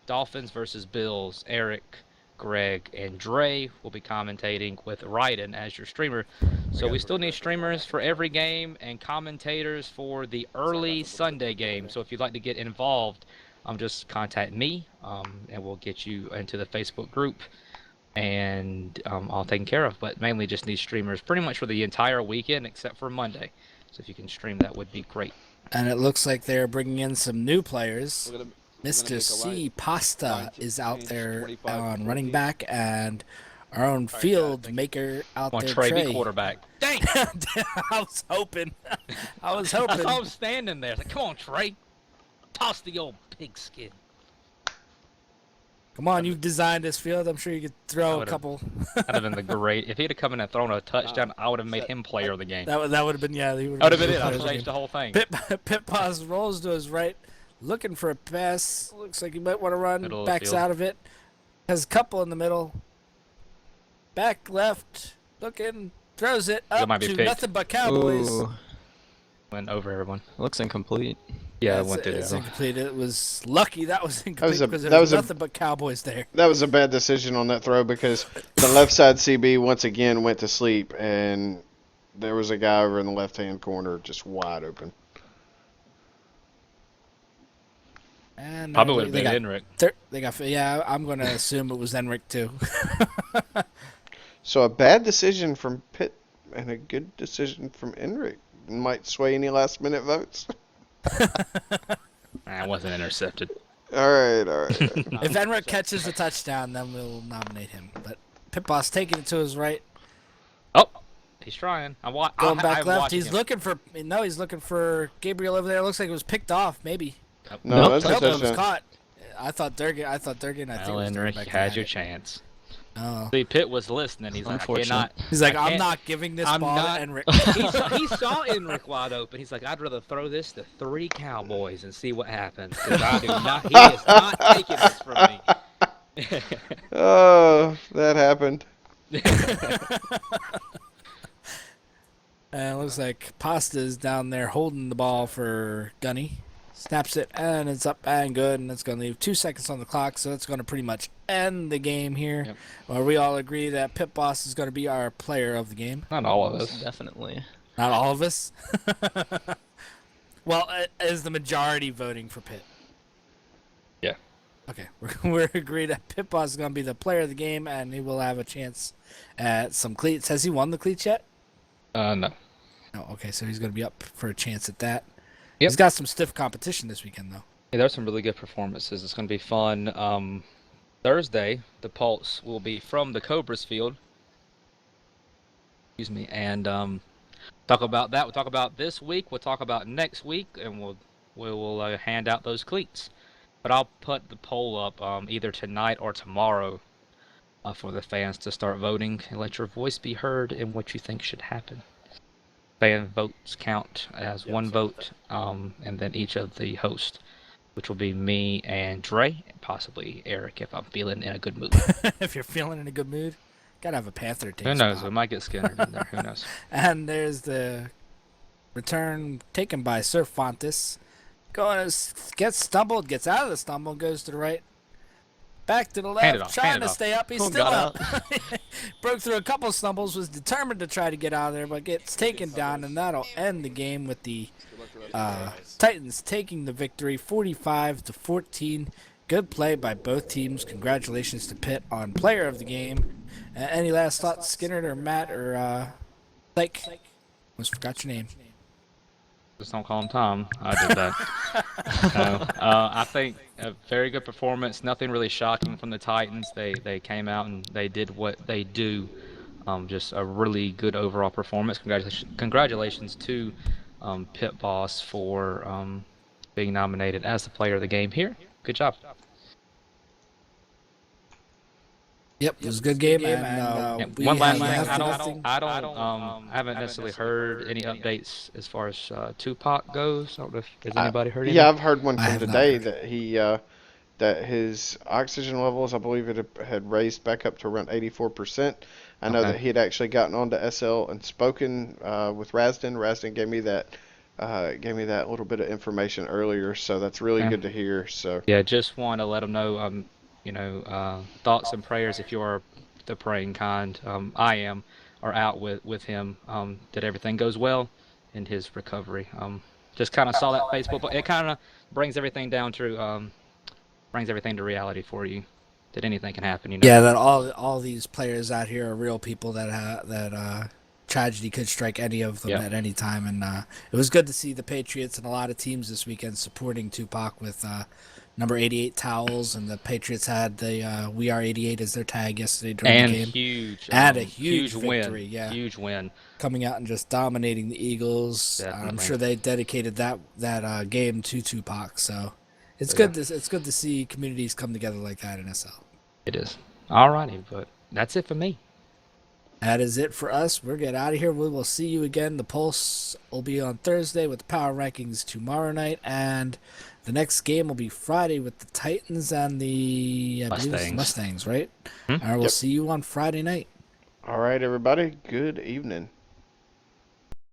Dolphins versus Bills. Eric, Greg, and Dre will be commentating with Ryden as your streamer. So we still need streamers for every game and commentators for the early Sunday game. So if you'd like to get involved, just contact me, and we'll get you into the Facebook group and all taken care of. But mainly just need streamers pretty much for the entire weekend except for Monday. So if you can stream, that would be great. And it looks like they're bringing in some new players. We're gonna Mr. make a C. Pasta line is out change there 25 on to running 14. back, and our own field thank you. maker out Want there, Trey be Trey. quarterback? Dang! I was hoping. I was I hoping. saw him standing there. It's like, come on, Trey. Toss the old pigskin. Come on, you've designed this field. I'm sure you could throw a would've- couple. That'd have been the great. If he'd have come in and thrown a touchdown, I would have made him player of the game. That would have been, yeah. That would have been it. I would have changed the whole thing. Pit Boss rolls to his right, looking for a pass. Looks like he might want to run. Middle of the Backs field. out of it. Has a couple in the middle. Back left, looking, throws it up might be to picked. nothing but Cowboys. Ooh, Went over everyone. looks incomplete. Yeah, it That's- went through it's there. incomplete. It was lucky that was incomplete a- because there that was was a- nothing but Cowboys there. That was a bad decision on that throw because the left side CB once again went to sleep, and there was a guy over in the left-hand corner just wide open. And Probably would have they been got Henrik. they got. Yeah, I'm going to assume it was Enric too. So a bad decision from Pitt and a good decision from Enric might sway any last-minute votes. It wasn't intercepted. All right. If Enric catches the touchdown, then we'll nominate him. But Pit Boss taking it to his right, Oh, he's trying. going back I'm left. watching He's him. looking for he's looking for Gabriel over there. It looks like it was picked off, maybe. No, Nope, that's a Nope, it was touchdown. caught. I thought Durgan. I think Well, it was Henrik, Durgan you back had there. your chance. Oh. See, Pitt was listening. He's like, I Unfortunate. cannot. He's like, I I'm can't- not giving this I'm ball not- to Enric. he saw Enric wide open. He's like, I'd rather throw this to 3 Cowboys and see what happens. 'Cause I do not. He is not taking this from me. Oh, that happened. And it looks like Pasta's down there holding the ball for Gunny. Snaps it, and it's up and good, and it's going to leave 2 seconds on the clock, so it's going to pretty much end the game here. Yep. Well, we all agree that Pit Boss is going to be our player of the game. Not all of Most us. Definitely. Not all of us. Well, is the majority voting for Pitt? Yeah. Okay, we're agreed that Pit Boss is going to be the player of the game, and he will have a chance at some cleats. Has he won the cleats yet? No. No. Okay, so he's going to be up for a chance at that. Yep. He's got some stiff competition this weekend, though. Yeah, there's some really good performances. It's going to be fun. Thursday, the Pulse will be from the Cobras field. Excuse me, and talk about that. We'll talk about this week. We'll talk about next week, and we'll hand out those cleats. But I'll put the poll up either tonight or tomorrow for the fans to start voting and let your voice be heard in what you think should happen. Fan votes count as one vote, and then each of the hosts, which will be me and Dre, and possibly Eric if I'm feeling in a good mood. If you're feeling in a good mood, gotta have a Panther take Who knows? spot. We might get Skinner in there. Who knows? And there's the return taken by Sir Fontes. Gets stumbled, gets out of the stumble, goes to the right. Back to the Hand it left, off, trying hand it to off. stay up. He's Oh, still got up. Broke through a couple stumbles, was determined to try to get out of there, but gets taken down, and that'll end the game with the Titans taking the victory 45-14. Good play by both teams. Congratulations to Pitt on player of the game. Any last thoughts, Skinner or Matt or Blake? Almost forgot your name. Just don't call him Tom. I did that. No, I think a very good performance. Nothing really shocking from the Titans. They came out and they did what they do. Just a really good overall performance. Congratulations to Pit Boss for being nominated as the player of the game here. Good job. Yep, it was a good game. And, Yeah, we one last have thing. nothing. I haven't necessarily heard any updates as far as Tupac goes. I don't know if has anybody heard anything. Yeah, I've heard one I from have not today heard. that he that his oxygen levels, I believe it had raised back up to around 84%. I know Okay. that he had actually gotten onto SL and spoken with Rasden. Rasden gave me that little bit of information earlier, so that's really Okay. good to hear. So Yeah, just want to let him know, thoughts and prayers if you are the praying kind. I am, are out with him. That everything goes well in his recovery. Just kind of saw that Facebook, but it kind of brings everything down to, brings everything to reality for you. That anything can happen, you know. Yeah, that all these players out here are real people that tragedy could strike any of them Yeah. at any time, and it was good to see the Patriots and a lot of teams this weekend supporting Tupac with number 88 towels, and the Patriots had the "We Are 88" as their tag yesterday during the And game, huge, and a huge win, victory. Yeah, huge win, coming out and just dominating the Eagles. I'm definitely. sure they dedicated that game to Tupac. So it's So, yeah, good. It's good to see communities come together like that in SL. it is. Alrighty, but that's it for me. That is it for us. We'll get out of here. We will see you again. The Pulse will be on Thursday with the Power Rankings tomorrow night, and the next game will be Friday with the Titans and the I believe it's the Mustangs. Mustangs, right? Hmm? All right, we'll Yep. see you on Friday night. all right, everybody, good evening.